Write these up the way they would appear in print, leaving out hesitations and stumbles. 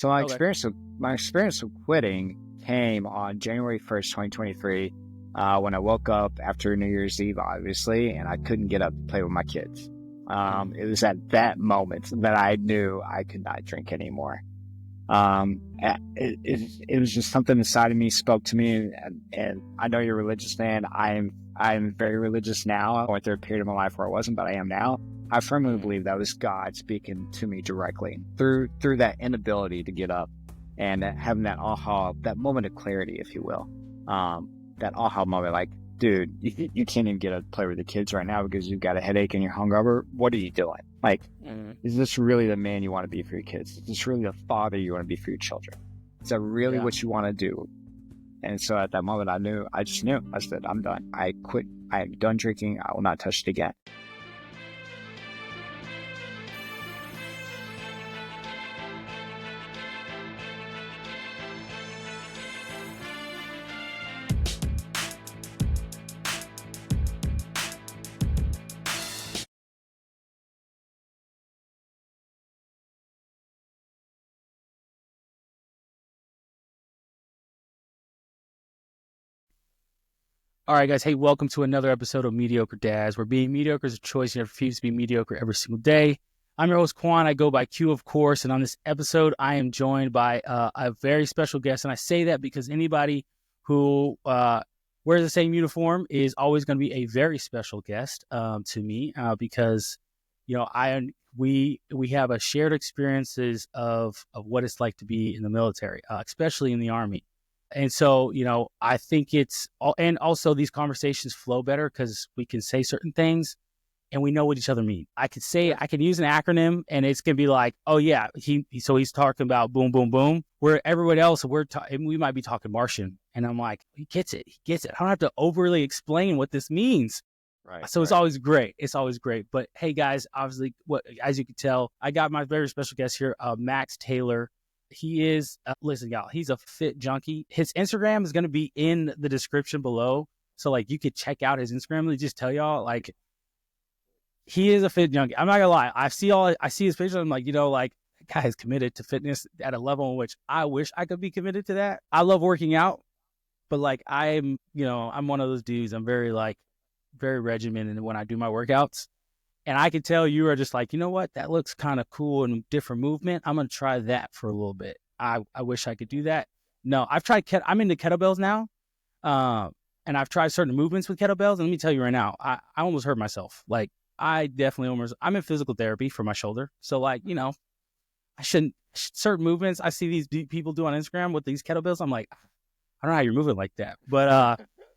So my Okay. experience with quitting came on January 1st, 2023, when I woke up after New Year's Eve, obviously, and I couldn't get up to play with my kids. It was at that moment that I knew I could not drink anymore. It was just something inside of me spoke to me, and I know you're a religious man. I'm very religious now. I went through a period of my life where I wasn't, but I am now. I firmly believe that was God speaking to me directly through that inability to get up and having that aha, that moment of clarity, if you will. That aha moment, like, dude, you can't even get up to play with the kids right now because you've got a headache and you're hungover. What are you doing? Like, is this really the man you want to be for your kids? Is this really the father you want to be for your children? Is that really what you want to do? And so at that moment, I just knew. I said, I'm done. I quit. I am done drinking. I will not touch it again. All right, guys. Hey, welcome to another episode of Mediocre Dads, where being mediocre is a choice. You refuse to be mediocre every single day. I'm your host, Queon. I go by Q, of course. And on this episode, I am joined by a very special guest. And I say that because anybody who wears the same uniform is always going to be a very special guest to me because, you know, we have a shared experiences of what it's like to be in the military, especially in the Army. And so, you know, I think it's all, and also these conversations flow better because we can say certain things and we know what each other mean. I could use an acronym and it's going to be like, oh yeah, so he's talking about boom, boom, boom, where everybody else, we might be talking Martian. And I'm like, he gets it. I don't have to overly explain what this means. Right. So it's always great. But hey guys, obviously as you can tell, I got my very special guest here, Max Taylor. He is, listen, y'all, he's a fit junkie. His Instagram is going to be in the description below. So, like, you could check out his Instagram. Let me just tell y'all, like, he is a fit junkie. I'm not going to lie. I see his pictures. I'm like, you know, like, that guy is committed to fitness at a level in which I wish I could be committed to that. I love working out, but, like, I'm one of those dudes. I'm very regimented when I do my workouts. And I could tell you are just like, you know what? That looks kind of cool and different movement. I'm going to try that for a little bit. I wish I could do that. No, I've tried. I'm into kettlebells now. And I've tried certain movements with kettlebells. And let me tell you right now, I almost hurt myself. Like, I'm in physical therapy for my shoulder. So, like, you know, certain movements I see these people do on Instagram with these kettlebells. I'm like, I don't know how you're moving like that.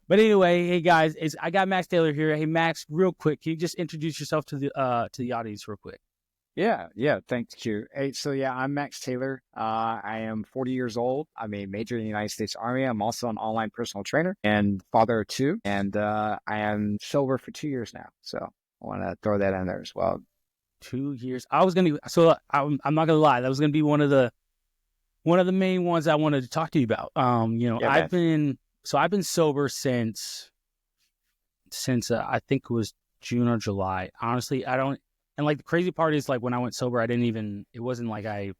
But anyway, hey guys, I got Max Taylor here. Hey Max, real quick, can you just introduce yourself to the audience real quick? Yeah. Thanks, Q. Hey, so yeah, I'm Max Taylor. I am 40 years old. I'm a major in the United States Army. I'm also an online personal trainer and father of two. And I am sober for 2 years now. So I want to throw that in there as well. 2 years. I'm not gonna lie. That was gonna be one of the main ones I wanted to talk to you about. I've been sober since I think it was June or July. Honestly, I don't. And like the crazy part is, like, when I went sober, it wasn't like I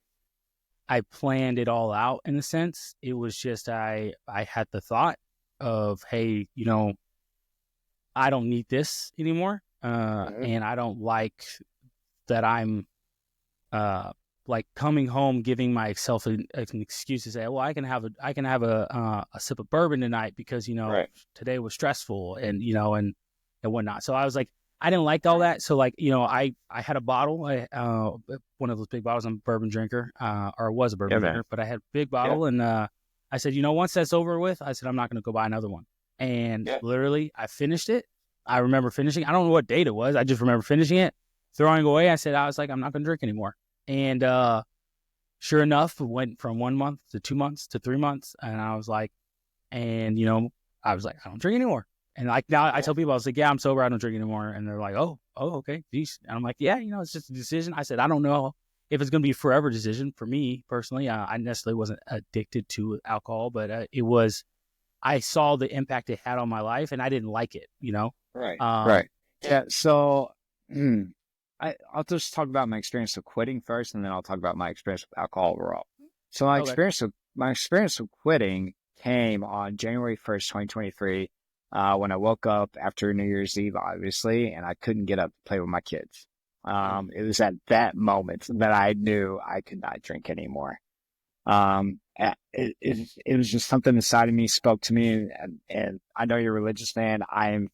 planned it all out in a sense. It was just I had the thought of, hey, you know, I don't need this anymore, and I don't like that I'm like coming home, giving myself an excuse to say, well, I can have a sip of bourbon tonight because, you know, today was stressful and, you know, and whatnot. So I was like, I didn't like all that. So, like, you know, I had a bottle, one of those big bottles. I'm a bourbon drinker, or was a bourbon drinker, but I had a big bottle. And I said, you know, once that's over with, I said, I'm not going to go buy another one. And literally I finished it. I remember finishing. I don't know what date it was. I just remember finishing it, throwing it away. I was like, I'm not going to drink anymore. And sure enough, it went from 1 month to 2 months to 3 months. And I was like, I don't drink anymore. And like now I tell people, I was like, yeah, I'm sober. I don't drink anymore. And they're like, oh, okay. Geez. And I'm like, yeah, you know, it's just a decision. I said, I don't know if it's going to be a forever decision for me personally. I necessarily wasn't addicted to alcohol, but I saw the impact it had on my life and I didn't like it, you know? Right. Yeah. So, I'll just talk about my experience of quitting first, and then I'll talk about my experience with alcohol overall. So Okay. my experience with quitting came on January 1st, 2023, when I woke up after New Year's Eve, obviously, and I couldn't get up to play with my kids. It was at that moment that I knew I could not drink anymore. It was just something inside of me spoke to me, and I know you're a religious man. I'm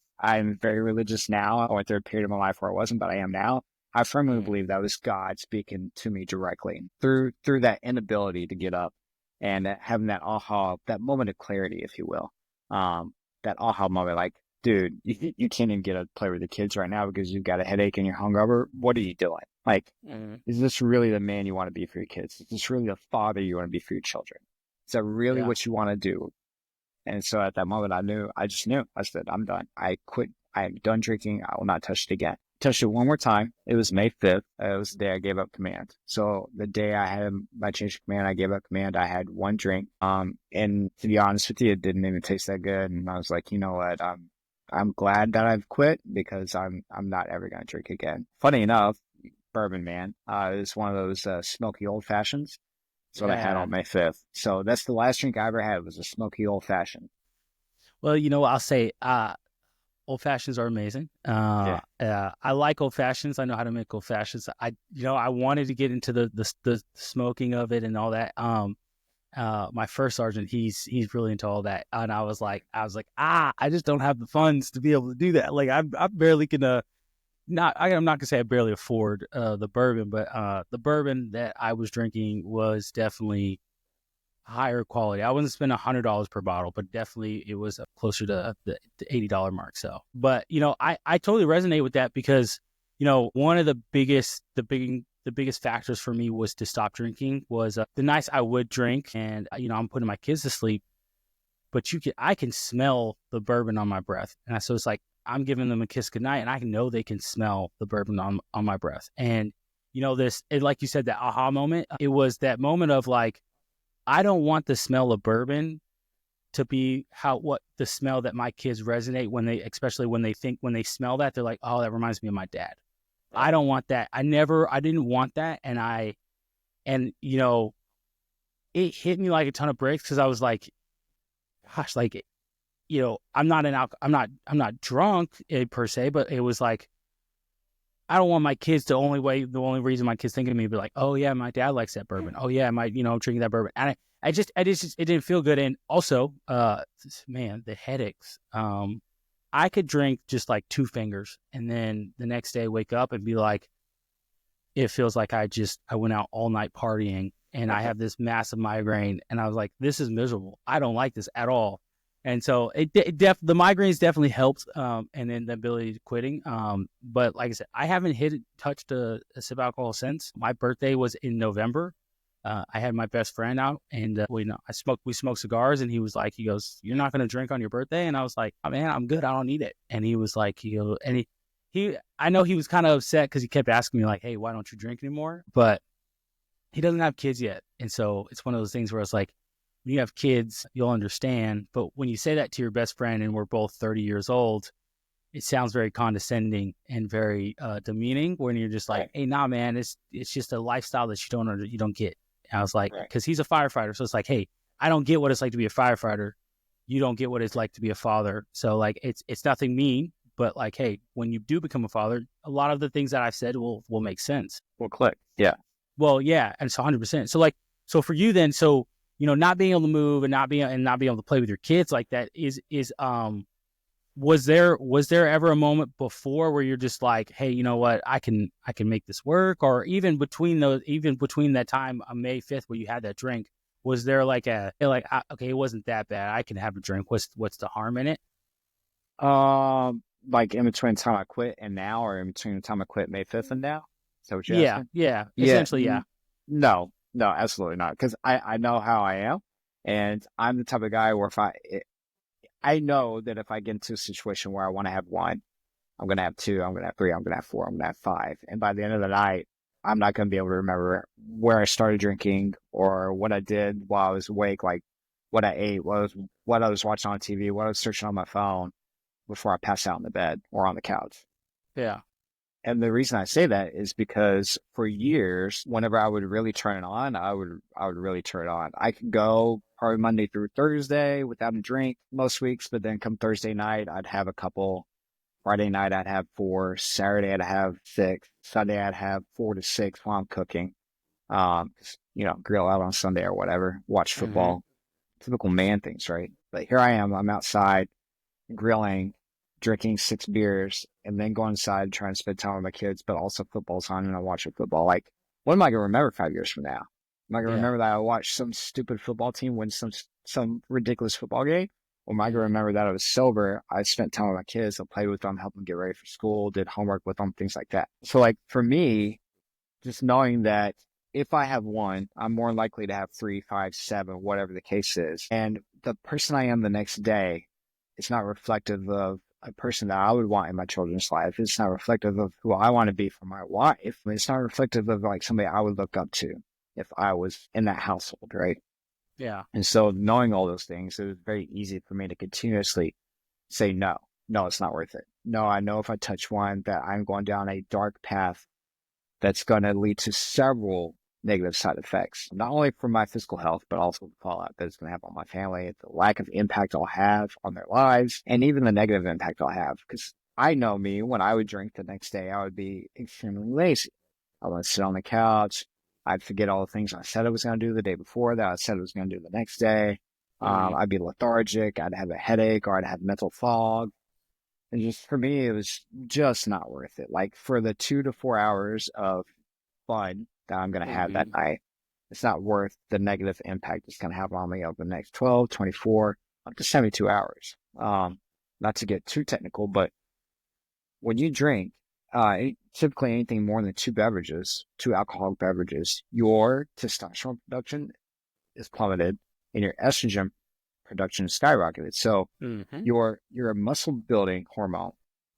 very religious now. I went through a period of my life where I wasn't, but I am now. I firmly believe that was God speaking to me directly through that inability to get up and having that aha, that moment of clarity, if you will. That aha moment, like, dude, you can't even get up to play with the kids right now because you've got a headache and you're hungover. What are you doing? Like, is this really the man you want to be for your kids? Is this really the father you want to be for your children? Is that really Yeah. what you want to do? And so at that moment, I just knew. I said, I'm done. I quit. I am done drinking. I will not touch it again. Touched it one more time. It was May 5th. It was the day I gave up command. So the day I had my change of command, I gave up command. I had one drink. And to be honest with you, it didn't even taste that good. And I was like, you know what? I'm glad that I've quit because I'm not ever going to drink again. Funny enough, bourbon, man. It's one of those smoky old fashions. That's what I had Yeah. on May 5th. So that's the last drink I ever had was a smoky old fashioned. Well, I'll say old fashions are amazing. Yeah. I like old fashions. I know how to make old fashions. I wanted to get into the smoking of it and all that. My first sergeant, he's really into all that, and I was like, I just don't have the funds to be able to do that. Like, I barely can. I'm not gonna say I barely afford the bourbon, but the bourbon that I was drinking was definitely higher quality. I wasn't spending $100 per bottle, but definitely it was closer to the $80 mark. So, but I totally resonate with that because one of the biggest factors for me was to stop drinking was the nights I would drink and I'm putting my kids to sleep, but I can smell the bourbon on my breath, and so it's like I'm giving them a kiss goodnight, and I know they can smell the bourbon on my breath, and like you said, that aha moment. It was that moment of like, I don't want the smell of bourbon to be what the smell that my kids resonate especially when they smell that, they're like, oh, that reminds me of my dad. Yeah. I don't want that. I didn't want that. And it hit me like a ton of bricks because I was like, gosh, like, I'm not drunk per se, but it was like, I don't want my kids the only reason my kids think of me be like, oh yeah, my dad likes that bourbon. Oh yeah, I'm drinking that bourbon. And I just it didn't feel good. And also, man, the headaches. I could drink just like 2 fingers and then the next day wake up and be like, it feels like I went out all night partying and I have this massive migraine. And I was like, this is miserable. I don't like this at all. And so the migraines definitely helped, and then the ability to quitting. But like I said, I haven't touched a sip of alcohol since. My birthday was in November. I had my best friend out, and we smoked cigars, and he goes, "You're not going to drink on your birthday?" And I was like, "Oh man, I'm good. I don't need it." And he was like, I know he was kind of upset because he kept asking me like, "Hey, why don't you drink anymore?" But he doesn't have kids yet, and so it's one of those things where it's like, when you have kids, you'll understand. But when you say that to your best friend and we're both 30 years old, it sounds very condescending and very demeaning when you're just like, hey, nah, man, it's just a lifestyle that you don't get. And I was like, because he's a firefighter. So it's like, hey, I don't get what it's like to be a firefighter. You don't get what it's like to be a father. So like, it's nothing mean, but like, hey, when you do become a father, a lot of the things that I've said will make sense. Will click. Yeah. Well, yeah. And it's 100%. So for you then, not being able to move and not being able to play with your kids like that was there ever a moment before where you're just like, hey, you know what, I can make this work? Or even between that time on May 5th where you had that drink, was there like okay, it wasn't that bad, I can have a drink, what's the harm in it? Like in between the time I quit and now, or in between the time I quit May 5th and now? Is that what you're asking? Yeah, Yeah. essentially, yeah. No, absolutely not. Because I know how I am, and I'm the type of guy where I know that if I get into a situation where I want to have one, I'm going to have two, I'm going to have three, I'm going to have four, I'm going to have five. And by the end of the night, I'm not going to be able to remember where I started drinking or what I did while I was awake, like what I ate, what I was watching on TV, what I was searching on my phone before I pass out in the bed or on the couch. Yeah. And the reason I say that is because for years, whenever I would really turn it on, I would really turn it on. I could go probably Monday through Thursday without a drink most weeks, but then come Thursday night, I'd have a couple. Friday night, I'd have 4. Saturday, I'd have 6. Sunday, I'd have 4 to 6 while I'm cooking. Grill out on Sunday or whatever, watch football. Typical man things, right? But here I am, I'm outside grilling, drinking 6 beers, and then go inside trying to spend time with my kids, but also football's on and I'm watching football. Like, what am I going to remember 5 years from now? Am I going to remember that I watched some stupid football team win some ridiculous football game? Or am I going to remember that I was sober, I spent time with my kids, I played with them, helped them get ready for school, did homework with them, things like that. So like for me, just knowing that if I have one, I'm more likely to have 3, 5, 7, whatever the case is. And the person I am the next day, it's not reflective of a person that I would want in my children's life. It's not reflective of who I want to be for my wife. It's not reflective of like somebody I would look up to if I was in that household, right? Yeah. And so knowing all those things, it was very easy for me to continuously say, no, it's not worth it. No, I know if I touch one that I'm going down a dark path that's going to lead to several negative side effects, not only for my physical health, but also the fallout that it's going to have on my family, the lack of impact I'll have on their lives, and even the negative impact I'll have. Because I know me, when I would drink the next day, I would be extremely lazy. I would sit on the couch. I'd forget all the things I said I was going to do the day before that I said I was going to do the next day. I'd be lethargic. I'd have a headache, or I'd have mental fog. And just for me, it was just not worth it. Like for the 2 to 4 hours of fun that I'm going to have that night, it's not worth the negative impact it's going to have on me over the next 12, 24, up to 72 hours. Not to get too technical, but when you drink, typically anything more than 2 alcoholic beverages, your testosterone production is plummeted and your estrogen production is skyrocketed. So your muscle building hormone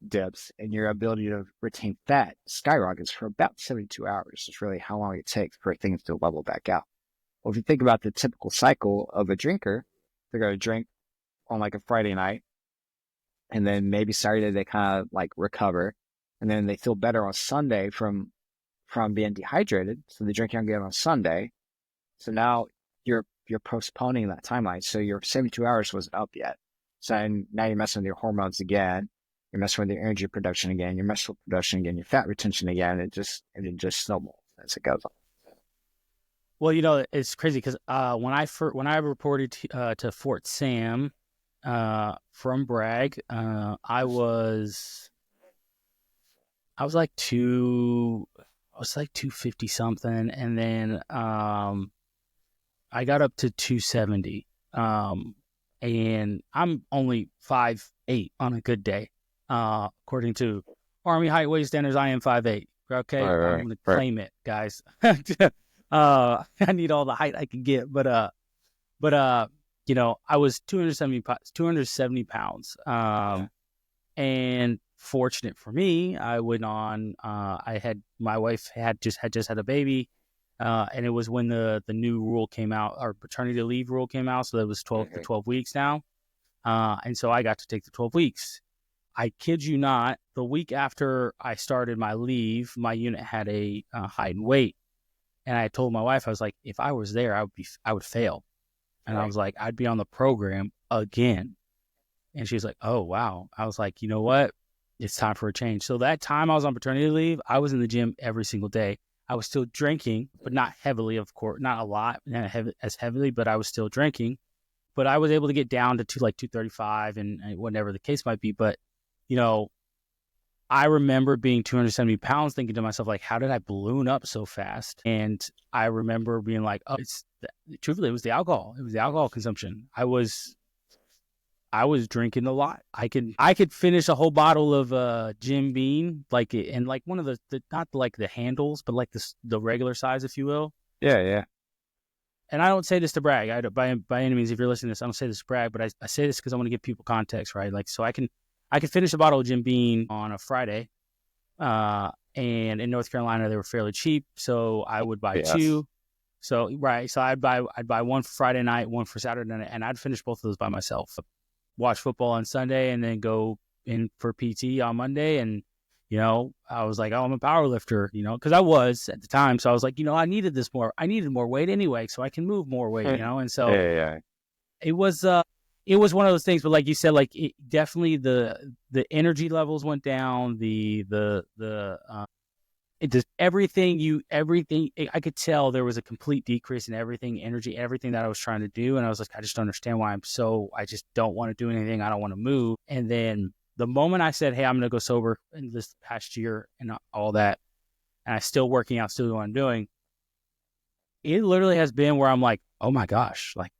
dips and your ability to retain fat skyrockets for about 72 hours. It's really how long it takes for things to level back out. Well, if you think about the typical cycle of a drinker, they're going to drink on like a Friday night, and then maybe Saturday they kind of like recover, and then they feel better on Sunday from being dehydrated, so they drink again on Sunday. So now you're postponing that timeline. So your 72 hours wasn't up yet. So now you're messing with your hormones again. You're messing with your energy production again, your muscle production again, your fat retention again. It just snowballs as it goes on. Well, it's crazy because when I reported to Fort Sam from Bragg, I was like 250 something, and then I got up to 270. And I'm only 5'8" on a good day. According to Army height weight standards, I am 5'8". Okay, I'm going to claim it, guys. I need all the height I can get, but I was 270 pounds. And fortunate for me, I went on. My wife had just had a baby, and it was when the new rule came out, our paternity leave rule came out. So that was 12 weeks now, and so I got to take the 12 weeks. I kid you not, the week after I started my leave, my unit had a height and weight. And I told my wife, I was like, if I was there, I would fail. And I was like, I'd be on the program again. And she was like, oh, wow. I was like, you know what? It's time for a change. So that time I was on paternity leave, I was in the gym every single day. I was still drinking, but not heavily, of course, not a lot, not as heavily, but I was still drinking. But I was able to get down to 235 and whatever the case might be. But, I remember being 270 pounds thinking to myself, like, how did I balloon up so fast? And I remember being like, oh, truthfully, it was the alcohol. It was the alcohol consumption. I was drinking a lot. I could finish a whole bottle of Jim Beam, and one of the not like the handles, but like the regular size, if you will. Yeah. And I don't say this to brag. By any means, if you're listening to this, I don't say this to brag, but I say this because I want to give people context, right? Like, so I could finish a bottle of Jim Beam on a Friday, and in North Carolina they were fairly cheap, so I would buy 2. So I'd buy one for Friday night, one for Saturday night, and I'd finish both of those by myself. Watch football on Sunday, and then go in for PT on Monday, and I was like, oh, I'm a power lifter, because I was at the time. So I was like, I needed more weight anyway, so I can move more weight, and so Yeah. it was one of those things. But like you said, like it definitely the energy levels went down, it just everything. I could tell there was a complete decrease in energy, everything that I was trying to do. And I was like, I just don't understand why I just don't want to do anything. I don't want to move. And then the moment I said, hey, I'm going to go sober in this past year and all that, and I'm still working out, still doing what I'm doing, it literally has been where I'm like, oh my gosh, like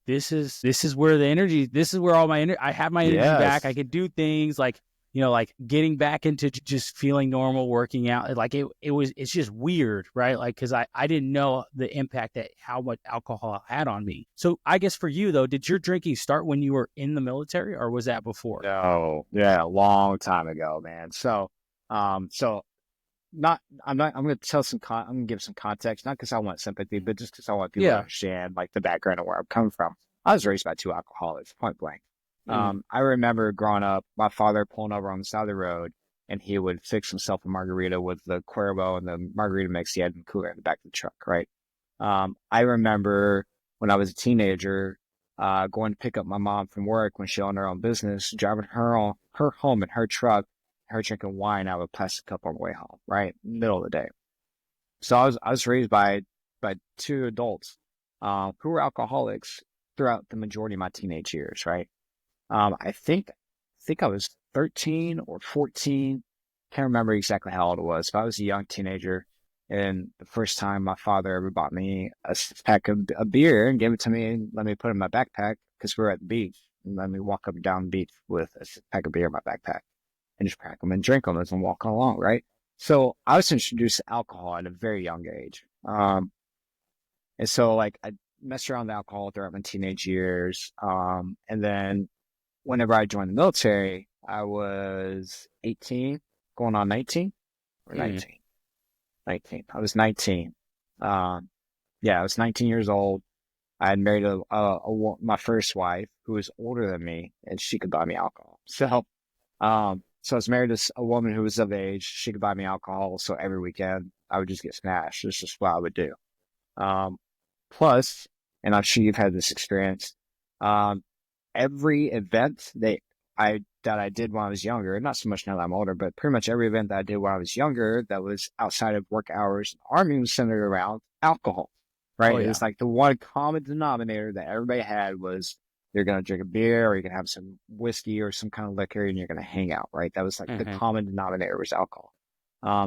this is where this is where all my energy, I have my energy back. I could do things like, like getting back into just feeling normal, working out. Like it's just weird, right? Like, cause I didn't know the impact that how much alcohol had on me. So I guess for you though, did your drinking start when you were in the military or was that before? No, yeah, a long time ago, man. So, I'm going to I'm going to give some context, not because I want sympathy, but just because I want people to understand like the background of where I'm coming from. I was raised by two alcoholics, point blank. I remember growing up, my father pulling over on the side of the road, and he would fix himself a margarita with the Cuervo and the margarita mix he had in the cooler in the back of the truck, right? I remember when I was a teenager, going to pick up my mom from work when she owned her own business, driving her home in her truck, her drinking wine out of a plastic cup on the way home, right? Middle of the day. So I was raised by two adults who were alcoholics throughout the majority of my teenage years, right? I think I was 13 or 14. Can't remember exactly how old it was, but I was a young teenager. And the first time my father ever bought me a pack of a beer and gave it to me and let me put it in my backpack because we were at the beach and let me walk up and down the beach with a pack of beer in my backpack and just crack them and drink them as I'm walking along, right? So I was introduced to alcohol at a very young age. And so like I messed around with alcohol throughout my teenage years. And then whenever I joined the military, I was 18, going on 19 or 19. 19. I was 19. I was 19 years old. I had married my first wife who was older than me, and she could buy me alcohol. So I was married to a woman who was of age. She could buy me alcohol. So every weekend I would just get smashed. It's just what I would do. Plus, and I'm sure you've had this experience, every event that I did when I was younger, not so much now that I'm older, but pretty much every event that I did when I was younger that was outside of work hours in the Army was centered around alcohol, right? Oh, yeah. It's like the one common denominator that everybody had was you're going to drink a beer or you're going to have some whiskey or some kind of liquor and you're going to hang out, right? That was like the common denominator was alcohol.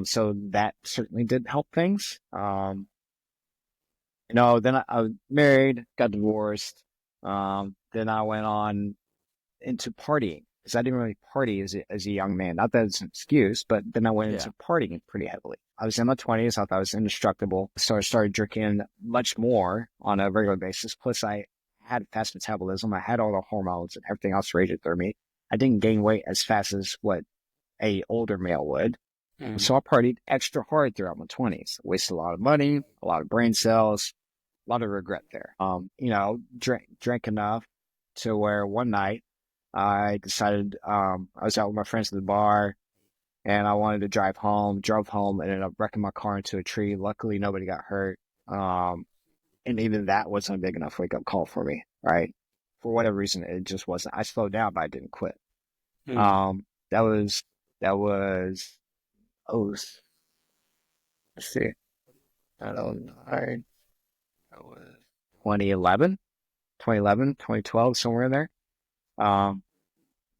So that certainly did help things. Then I was married, got divorced. Then I went on into partying because I didn't really party as a young man. Not that it's an excuse, but then I went into partying pretty heavily. I was in my 20s. I thought I was indestructible. So I started drinking much more on a regular basis. Plus, I had fast metabolism. I had all the hormones and everything else raging through me. I didn't gain weight as fast as what a older male would. So I partied extra hard throughout my 20s. Wasted a lot of money, a lot of brain cells, a lot of regret there. Drank enough to where one night I decided I was out with my friends at the bar and I wanted to drive home. Drove home and ended up wrecking my car into a tree. Luckily, nobody got hurt. And even that wasn't a big enough wake up call for me, right? For whatever reason, it just wasn't. I slowed down, but I didn't quit. That was, let's see, I don't know. That was 2011, 2012, somewhere in there.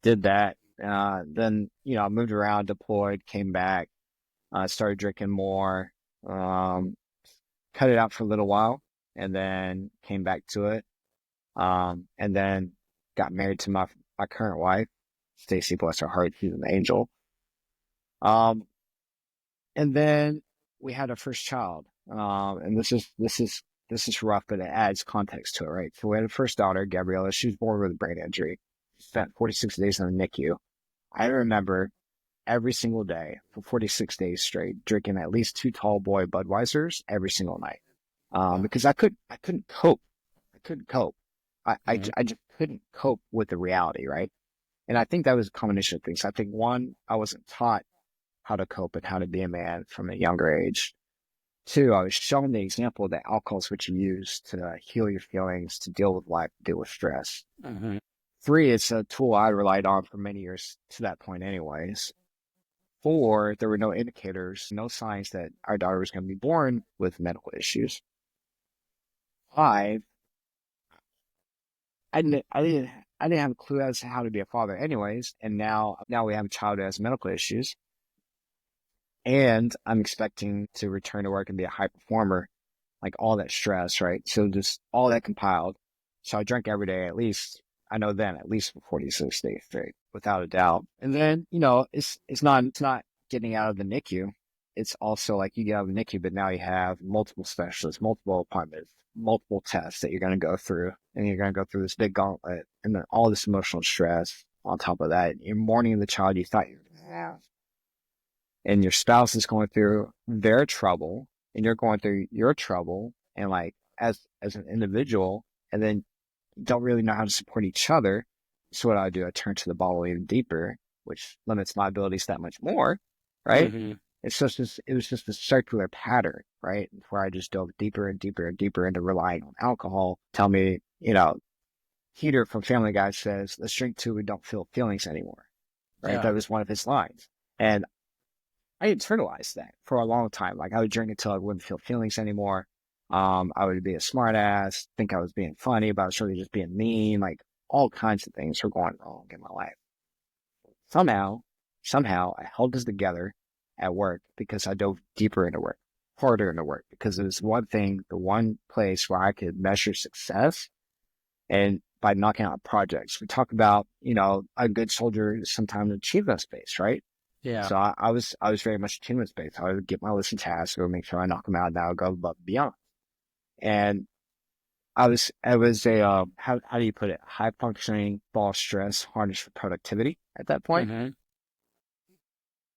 Did that. Then, I moved around, deployed, came back, started drinking more, cut it out for a little while, and then came back to it. And then got married to my current wife, Stacy, bless her heart, she's an angel. And then we had our first child. And this is rough, but it adds context to it, right? So we had a first daughter, Gabriella. She was born with a brain injury. Spent 46 days in the NICU. I remember every single day for 46 days straight, drinking at least 2 tall boy Budweisers every single night. Because I couldn't cope. I just couldn't cope with the reality, right? And I think that was a combination of things. I think one, I wasn't taught how to cope and how to be a man from a younger age. 2, I was shown the example that alcohol is what you use to heal your feelings, to deal with life, deal with stress. 3, it's a tool I relied on for many years to that point anyways. 4, there were no indicators, no signs that our daughter was going to be born with medical issues. 5, I didn't have a clue as to how to be a father anyways, and now we have a child who has medical issues, and I'm expecting to return to work and be a high performer, like all that stress, right? So just all that compiled. So I drank every day, at least, I know then, at least for 46 days straight, without a doubt. And then, it's not getting out of the NICU. It's also like you get out of the NICU, but now you have multiple specialists, multiple appointments, multiple tests that you're going to go through, and you're going to go through this big gauntlet, and then all this emotional stress on top of that. You're mourning the child you thought you were going to have, and your spouse is going through their trouble, and you're going through your trouble, and like as an individual, and then you don't really know how to support each other. So what I do, I turn to the bottle even deeper, which limits my abilities that much more, right? It was just a circular pattern, right? Where I just dove deeper and deeper and deeper into relying on alcohol. Tell me, Peter from Family Guy says, let's drink till we don't feel feelings anymore, right? Yeah. That was one of his lines. And I internalized that for a long time. Like I would drink until I wouldn't feel feelings anymore. I would be a smart ass, think I was being funny, but I was really just being mean. Like all kinds of things were going wrong in my life. Somehow I held this together at work because I dove deeper into work, harder into work, because it was one thing, the one place where I could measure success, and by knocking out projects. We talk about, a good soldier is sometimes achievement-based, right? Yeah. So I was very much achievement-based. I would get my list of tasks, or make sure I knock them out, and I would go above and beyond. And I was a, how do you put it? High functioning, ball stress, harness for productivity at that point.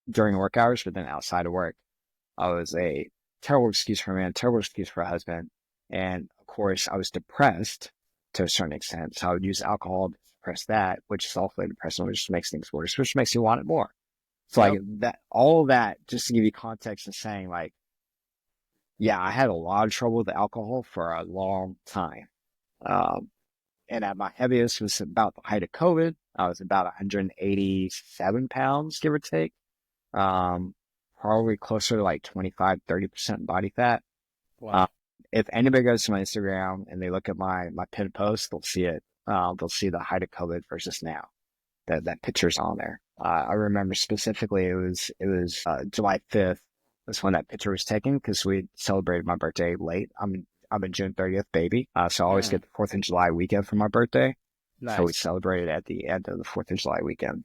During work hours, but then outside of work, I was a terrible excuse for a man, terrible excuse for a husband. And of course, I was depressed to a certain extent. So I would use alcohol to suppress that, which is also depressing, which makes things worse, which makes you want it more. So like that, all that, just to give you context and saying like, yeah, I had a lot of trouble with alcohol for a long time. And at my heaviest was about the height of COVID. I was about 187 pounds, give or take. Probably closer to like 25-30% body fat. Wow. If anybody goes to my Instagram and they look at my pinned post, they'll see it. They'll see the height of COVID versus now. That picture's on there. I remember specifically it was July 5th was when that picture was taken, because we celebrated my birthday late. I'm a June 30th baby, so I always get the 4th of July weekend for my birthday. Nice. So we celebrated at the end of the 4th of July weekend.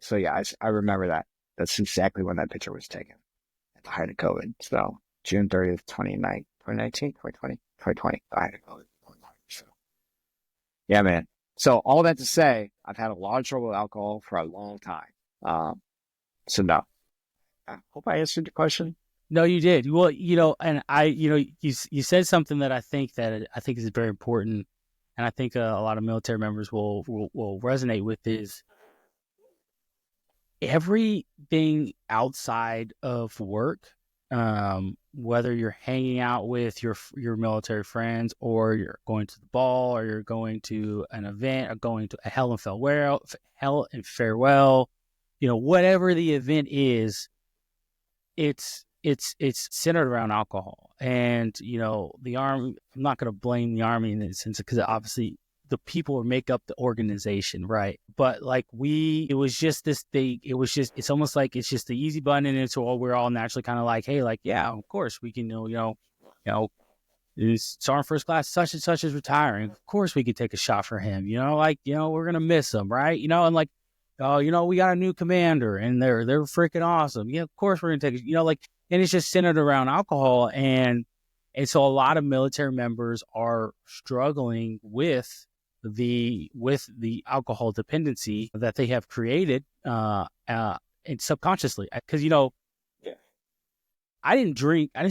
So yeah, I remember that. That's exactly when that picture was taken, at the height of COVID. So June 30th, 2020, the height of COVID. So yeah, man. So all that to say, I've had a lot of trouble with alcohol for a long time. So no, I hope I answered your question. No, you did. Well, and you said something that I think is very important, and I think a lot of military members will resonate with, is everything outside of work, whether you're hanging out with your military friends, or you're going to the ball, or you're going to an event, or going to a hell and farewell, whatever the event is, it's centered around alcohol. And the Army, I'm not going to blame the Army in this sense, because obviously the people who make up the organization, right? But like it was just this thing. It's almost like it's just the easy button, and it's all, we're all naturally kind of like, hey, like, yeah, of course we can, Sergeant First Class such and such is retiring. Of course we could take a shot for him. We're gonna miss him, right? And like, we got a new commander, and they're freaking awesome. Yeah, of course we're gonna take it. And it's just centered around alcohol, and so a lot of military members are struggling with the alcohol dependency that they have created, and subconsciously, because I didn't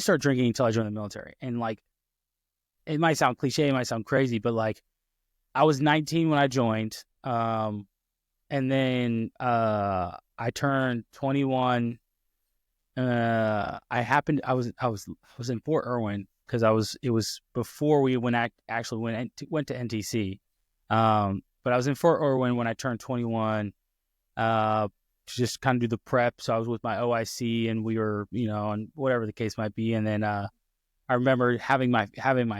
start drinking until I joined the military. And like, it might sound cliche, it might sound crazy, but like, I was 19 when I joined, and then I turned 21 I was in Fort Irwin because it was before we actually went to NTC. But I was in Fort Irwin when I turned 21, to just kind of do the prep. So I was with my OIC, and we were, and whatever the case might be. And then I remember having my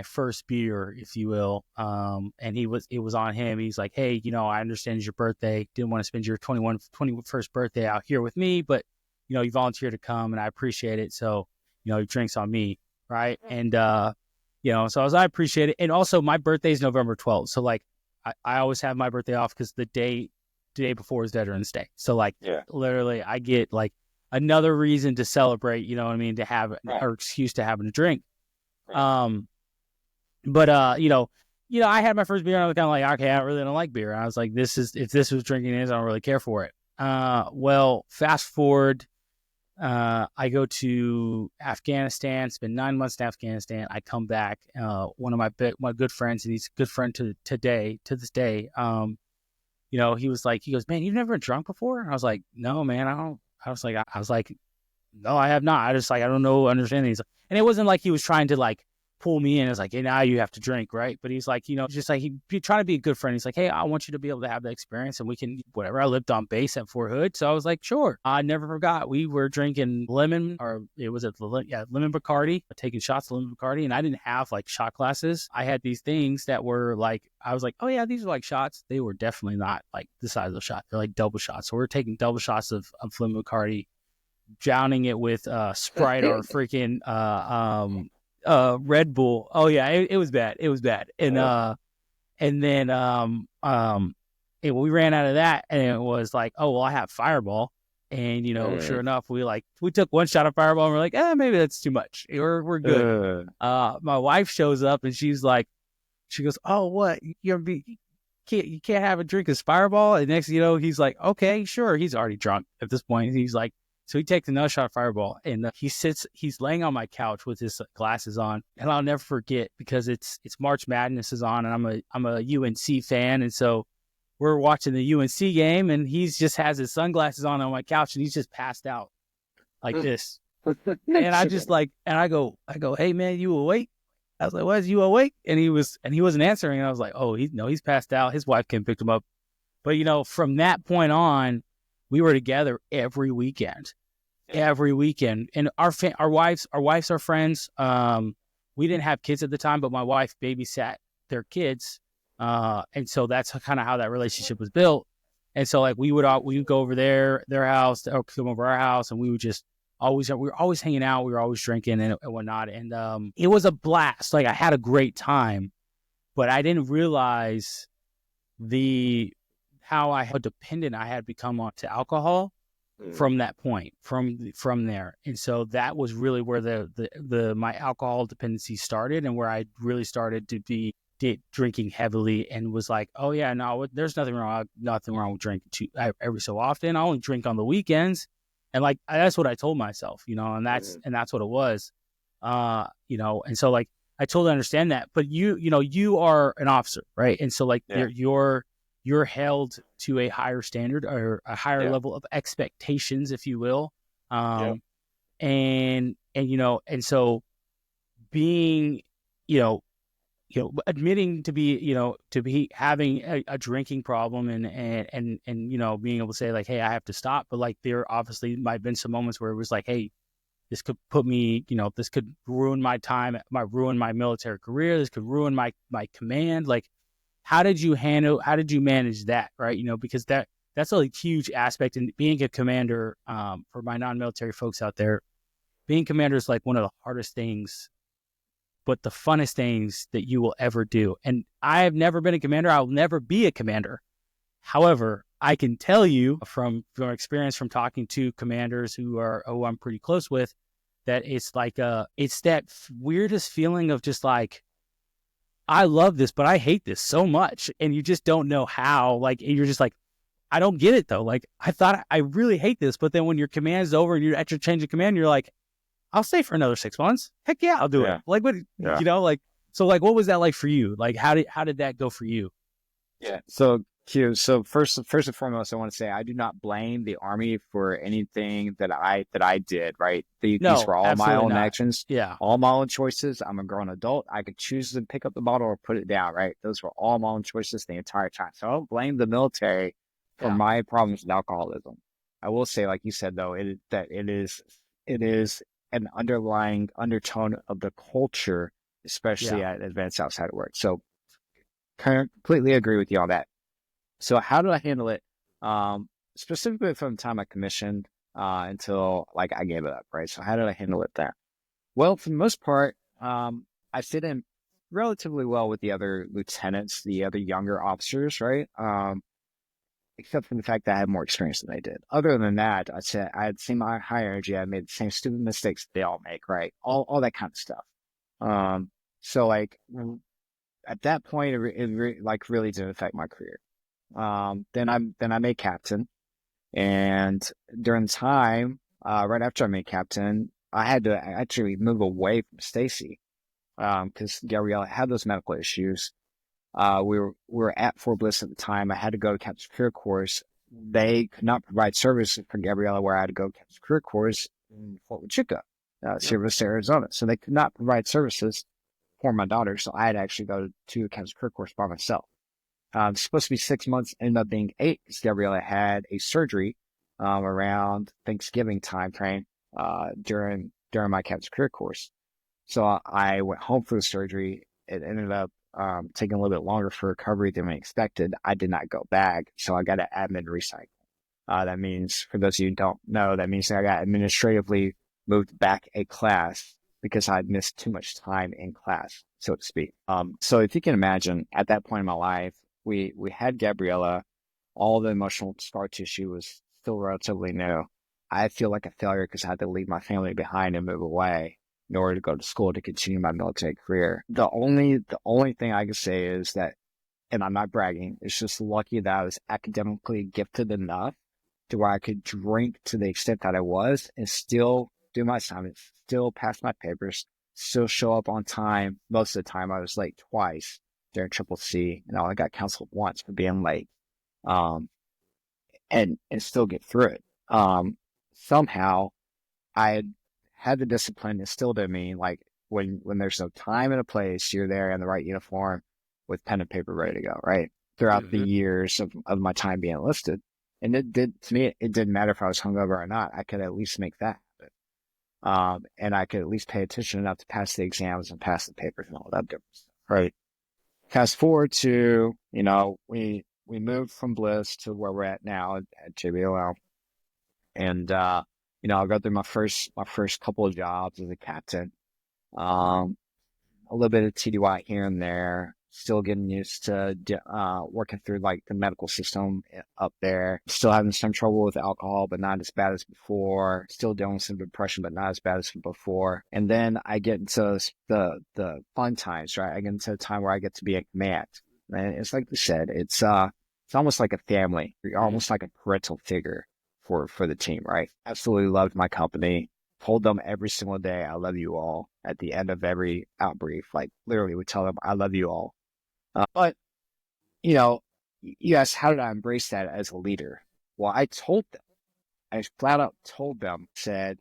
first beer, if you will. And it was on him. He's like, hey, I understand it's your birthday. Didn't want to spend your 21st birthday out here with me, but you volunteered to come, and I appreciate it. So, drinks on me, right? And so I appreciate it. And also, my birthday is November 12th. So like, I always have my birthday off because the day before is Veterans Day. So like, literally, I get like another reason to celebrate. You know what I mean? To have or excuse to having a drink. But I had my first beer, and I was kind of like, okay, I really don't like beer. And I was like, if this was drinking is, I don't really care for it. Well, fast forward, I go to Afghanistan, spend 9 months in Afghanistan. I come back. One of my good friends, and he's a good friend to this day. He goes, man, you've never been drunk before? And I was like, no, man, I don't. I was like, no, I have not. I just like, I don't know, understand these. And it wasn't like he was trying to like pull me in. It's like, hey, now you have to drink, right? But he's like, just like he trying to be a good friend. He's like, hey, I want you to be able to have that experience, and we can whatever. I lived on base at Fort Hood, so I was like, sure. I never forgot. We were drinking lemon Bacardi, taking shots of lemon Bacardi, and I didn't have like shot glasses. I had these things that were like, I was like, oh yeah, these are like shots. They were definitely not like the size of a shot. They're like double shots. So we're taking double shots of lemon Bacardi, drowning it with Sprite or freaking Red Bull. Oh yeah, it was bad. It was bad. And then we ran out of that, and it was like, oh well, I have Fireball. And sure enough, we took one shot of Fireball, and we're like, maybe that's too much. We're good. My wife shows up, and she goes, oh, what? You can't have a drink of Fireball? And next he's like, okay, sure. He's already drunk at this point. He's like, so he takes another shot of Fireball, and he's laying on my couch with his glasses on, and I'll never forget because it's March Madness is on, and I'm a UNC fan, and so we're watching the UNC game, and he just has his sunglasses on my couch, and he's just passed out like this, and I just like, and I go, hey man, you awake? I was like, what, is you awake? And he wasn't answering, and I was like, oh, he's passed out. His wife came and picked him up, but from that point on, we were together every weekend. And our wives are friends. We didn't have kids at the time, but my wife babysat their kids. And so that's kind of how that relationship was built. And so like we would go over their house or come over our house, and we were always hanging out. We were always drinking and whatnot. And it was a blast. Like I had a great time, but I didn't realize how dependent I had become onto alcohol from that point, from there. And so that was really where my alcohol dependency started, and where I really started to be drinking heavily, and was like, oh yeah, no, there's nothing wrong with drinking every so often. I only drink on the weekends. And like, that's what I told myself, and that's what it was. And so like, I totally understand that, but you are an officer, right? And so like you're held to a higher standard or a higher level of expectations, if you will. And so being, admitting to be having a drinking problem and being able to say like, hey, I have to stop. But like, there obviously might have been some moments where it was like, hey, this could put me, this could ruin my time, ruin my military career. This could ruin my command. Like, how did you manage that? Right. Because that's a huge aspect in being a commander. For my non-military folks out there, being commander is like one of the hardest things, but the funnest things that you will ever do. And I have never been a commander. I will never be a commander. However, I can tell you from experience from talking to commanders who I'm pretty close with, that it's like it's that weirdest feeling of just like, I love this, but I hate this so much. And you just don't know how. Like, you're just like, I don't get it though. Like, I thought I really hate this, but then when your command's over and you're at your change of command, you're like, I'll stay for another 6 months. Heck yeah, I'll do it. Like, what, like, so like, what was that like for you? Like, how did that go for you? Yeah. So Q. So first and foremost, I want to say I do not blame the Army for anything that I did. Right? These No, were all my absolutely own not. actions, Yeah. all my own choices. I'm a grown adult. I could choose to pick up the bottle or put it down. Right? Those were all my own choices the entire time. So I don't blame the military for Yeah. my problems with alcoholism. I will say, like you said, though, it is an underlying undertone of the culture, especially Yeah. at advanced outside work. So completely agree with you on that. So how did I handle it? Specifically from the time I commissioned until like I gave it up, right? So how did I handle it there? Well, for the most part, I fit in relatively well with the other lieutenants, the other younger officers, right? Except for the fact that I had more experience than they did. Other than that, I'd say I had seen my high energy. I made the same stupid mistakes they all make, right? All that kind of stuff. So like at that point, like really didn't affect my career. Then I made captain, and during the time, right after I made captain, I had to actually move away from Stacy, because Gabriella had those medical issues. We were at Fort Bliss at the time. I had to go to captain's career course. They could not provide service for Gabriella where I had to go to captain's career course in Fort Huachuca, Sierra Vista, Arizona. So they could not provide services for my daughter. So I had to actually go to captain's career course by myself. Supposed to be 6 months, ended up being 8 because Gabriella had a surgery around Thanksgiving time frame during my captain's career course. So I went home for the surgery. It ended up taking a little bit longer for recovery than we expected. I did not go back, so I got an admin recycle. That means, for those of you who don't know, that means that I got administratively moved back a class because I'd missed too much time in class, so to speak. So if you can imagine, at that point in my life, we had Gabriella. All the emotional scar tissue was still relatively new. I feel like a failure because I had to leave my family behind and move away in order to go to school to continue my military career. The only thing I can say is that, and I'm not bragging, it's just lucky that I was academically gifted enough to where I could drink to the extent that I was and still do my assignments, still pass my papers, still show up on time. Most of the time I was late twice during Triple C, and I only got counseled once for being late. Um, and still get through it. Somehow I had the discipline instilled in me, like when there's no time and a place, you're there in the right uniform with pen and paper ready to go, right? Throughout the years of my time being enlisted. And to me, it didn't matter if I was hungover or not. I could at least make that happen. And I could at least pay attention enough to pass the exams and pass the papers and all that different stuff, right? Fast forward to, we moved from Bliss to where we're at now at JBLL. And, I got through my first couple of jobs as a captain. Um, a little bit of TDY here and there, still getting used to working through like the medical system up there. Still having some trouble with alcohol, but not as bad as before. Still dealing with some depression, but not as bad as before. And then I get into the fun times, right? I get into a time where I get to be a command. And it's like you said, it's almost like a family. You're almost like a parental figure for the team, right? Absolutely loved my company. Told them every single day, I love you all at the end of every outbrief. Like literally would tell them, I love you all. But, you know, you asked, how did I embrace that as a leader? Well, I told them, I flat out told them, said,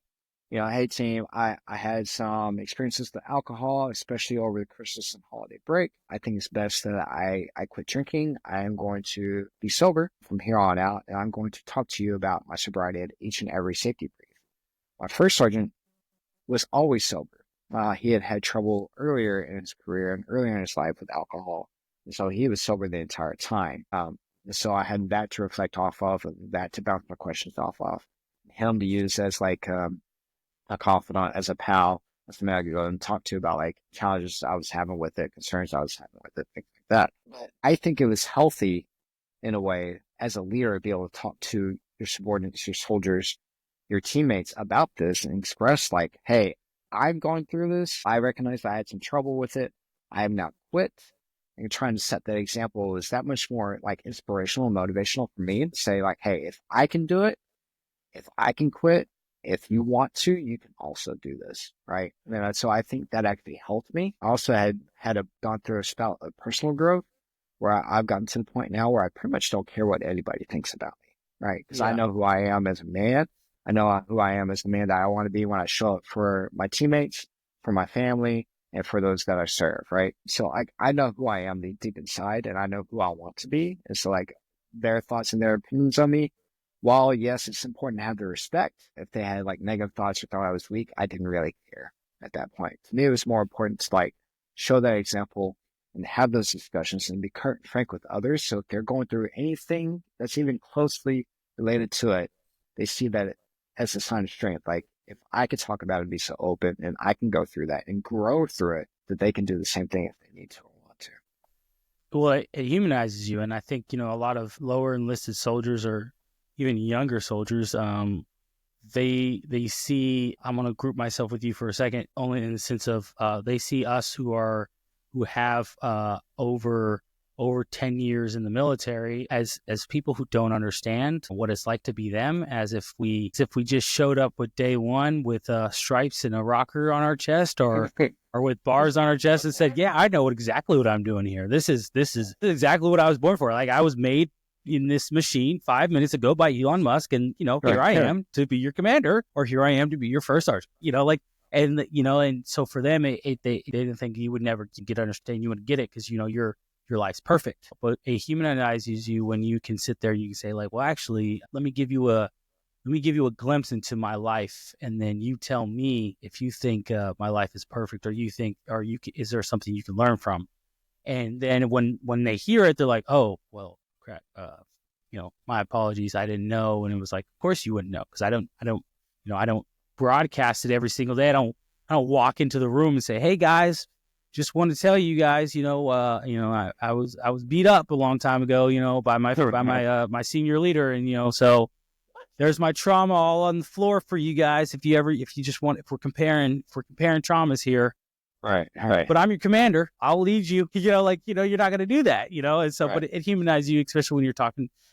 hey team, I had some experiences with alcohol, especially over the Christmas and holiday break. I think it's best that I quit drinking. I am going to be sober from here on out, and I'm going to talk to you about my sobriety at each and every safety brief. My first sergeant was always sober. He had had trouble earlier in his career and earlier in his life with alcohol. And so he was sober the entire time. So I had that to reflect off of, and that to bounce my questions off of. Him to use as like a confidant, as a pal, as somebody I could go and talk to about like challenges I was having with it, concerns I was having with it, things like that. But I think it was healthy in a way as a leader to be able to talk to your subordinates, your soldiers, your teammates about this and express like, hey, I'm going through this. I recognize I had some trouble with it. I have not quit. And trying to set that example is that much more like inspirational and motivational for me to say like, hey, if I can do it, if I can quit, if you want to, you can also do this, right? And so I think that actually helped me. I also had gone through a spout of personal growth where I've gotten to the point now where I pretty much don't care what anybody thinks about me, right? Because I know who I am as a man. I know who I am as the man that I want to be when I show up for my teammates, for my family, and for those that I serve, right? So I know who I am deep inside, and I know who I want to be. And so like their thoughts and their opinions on me, while yes, it's important to have the respect, if they had like negative thoughts or thought I was weak, I didn't really care at that point. To me, it was more important to like show that example and have those discussions and be frank with others. So if they're going through anything that's even closely related to it, they see that as a sign of strength. Like if I could talk about it and be so open and I can go through that and grow through it, that they can do the same thing if they need to or want to. Well, it humanizes you. And I think, a lot of lower enlisted soldiers or even younger soldiers, they see, I'm going to group myself with you for a second, only in the sense of they see us who have over 10 years in the military as people who don't understand what it's like to be them, as if we just showed up with day one with stripes and a rocker on our chest or with bars on our chest and said, yeah, I know exactly what I'm doing here. This is exactly what I was born for. Like I was made in this machine 5 minutes ago by Elon Musk, and here I am to be your commander, or here I am to be your first sergeant. And so for them, they didn't think you would never get understand. You would get it because your life's perfect. But it humanizes you when you can sit there. You can say like, well, actually, let me give you a glimpse into my life, and then you tell me if you think my life is perfect, or is there something you can learn from? And then when they hear it, they're like, oh, well, crap. My apologies. I didn't know. And it was like, of course you wouldn't know, because I don't broadcast it every single day. I don't walk into the room and say, hey guys, just want to tell you guys, I was beat up a long time ago, by my senior leader. And, so there's my trauma all on the floor for you guys. If we're comparing traumas here. Right. But I'm your commander. I'll lead you. You're not going to do that. And so, but it humanizes you, especially when you're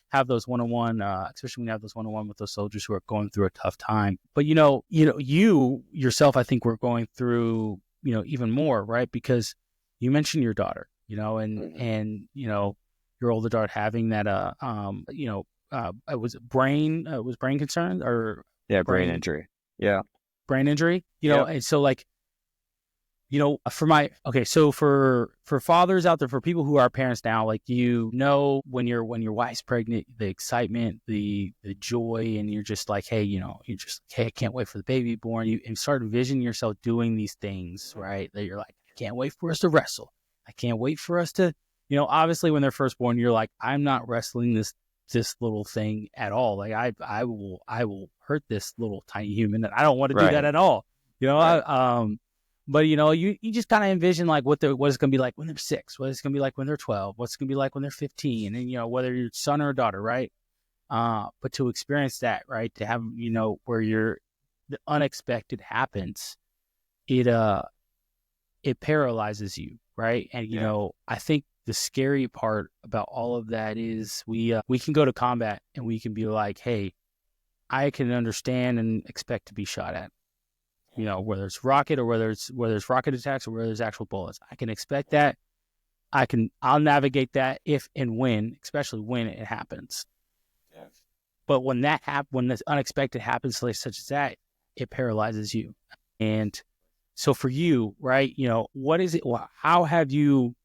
have those one-on-one, especially when you have those one-on-one with those soldiers who are going through a tough time. But you yourself, I think, we're going through, even more, right? Because you mentioned your daughter, and your older daughter having that, it was brain concern or brain injury. Yeah, brain injury. And so like. So for fathers out there, for people who are parents now, like, when your wife's pregnant, the excitement, the joy, and you're just like, hey, hey, I can't wait for the baby born. You start envisioning yourself doing these things, right? That you're like, I can't wait for us to wrestle. I can't wait for us to, obviously when they're first born, you're like, I'm not wrestling this little thing at all. Like I will hurt this little tiny human, and I don't want to do that at all. But you just kind of envision like what it's going to be like when they're 6, what it's going to be like when they're 12, what's going to be like when they're 15, and whether you're son or daughter, right? But to experience that, right, to have where the unexpected happens, it paralyzes you, right? And I think the scary part about all of that is we can go to combat and we can be like, hey, I can understand and expect to be shot at. Whether it's rocket or whether it's rocket attacks or whether it's actual bullets, I can expect that. I'll navigate that if and when, especially when it happens. Yes. But when when this unexpected happens, such as that, it paralyzes you. And so for you, right, what is it? How have you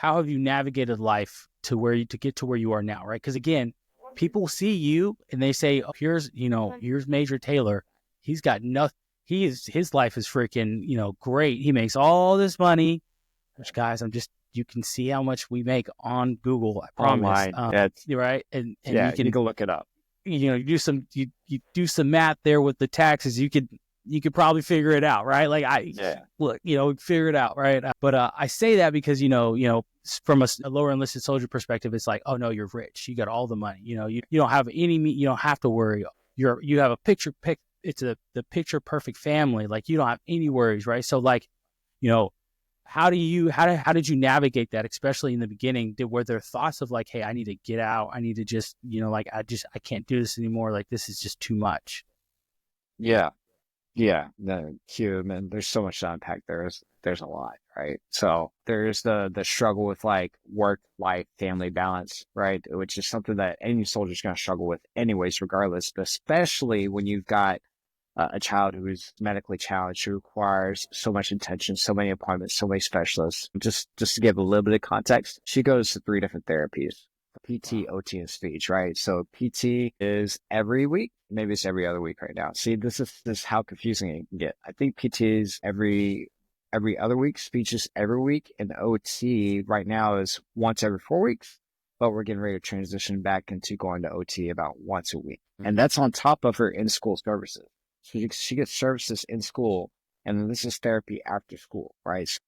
navigated life to get to where you are now, right? Because again, people see you and they say, oh, here's Major Taylor. He's got nothing. His life is freaking, great. He makes all this money, which guys, you can see how much we make on Google. I promise. Online. Right. And you can go look it up. You do some math there with the taxes. You could probably figure it out. Right. Like figure it out. Right. But I say that because, from a lower enlisted soldier perspective, it's like, oh no, you're rich. You got all the money. You don't have you don't have to worry. You have a picture it's the picture perfect family. Like you don't have any worries, right? So like, how did you navigate that, especially in the beginning? Were there thoughts of like, hey, I need to get out. I need to just, I can't do this anymore. Like this is just too much. Yeah. No, Q, man, there's so much to unpack there. there's a lot, right? So there's the struggle with like work, life, family balance, right? Which is something that any soldier's going to struggle with anyways, regardless, but especially when you've got a child who is medically challenged, who requires so much attention, so many appointments, so many specialists. Just to give a little bit of context, she goes to 3 different therapies: PT, OT, and speech, right? So PT is every week, maybe it's every other week right now. See, this is how confusing it can get. I think PT is every other week, speech is every week, and OT right now is once every 4 weeks. But we're getting ready to transition back into going to OT about once a week, and that's on top of her in-school services. So she gets services in school, and then this is therapy after school, right? So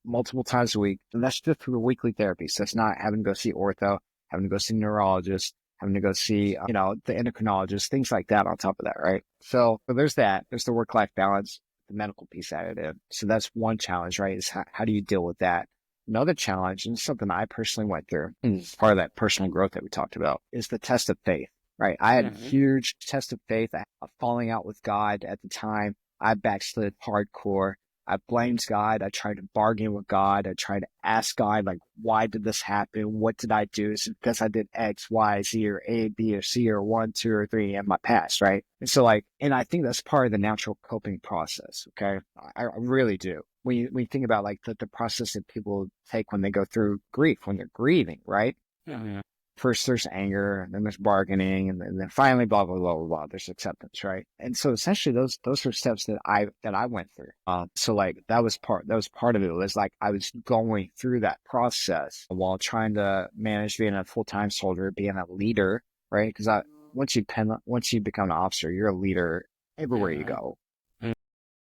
multiple times a week. And that's just for the weekly therapy. So that's not having to go see ortho, having to go see neurologist, having to go see, the endocrinologist, things like that on top of that, right? So there's that. There's the work-life balance, the medical piece added in. So that's one challenge, right? Is how do you deal with that? Another challenge, and something I personally went through, and part of that personal growth that we talked about, is the test of faith. Right. I had a huge test of faith, a falling out with God at the time. I backslid hardcore. I blamed God. I tried to bargain with God. I tried to ask God, like, why did this happen? What did I do? Is it because I did X, Y, Z, or A, B, or C, or 1, 2, or 3 in my past, right? And so and I think that's part of the natural coping process, okay? I really do. When you think about like the process that people take when they go through grief, when they're grieving, right? Yeah. First there's anger, then there's bargaining, and then finally blah blah blah blah blah. There's acceptance, right? And so essentially those are steps that I went through. So like that was part of it. It was like I was going through that process while trying to manage being a full-time soldier, being a leader, right? Because once you become an officer, you're a leader everywhere you go,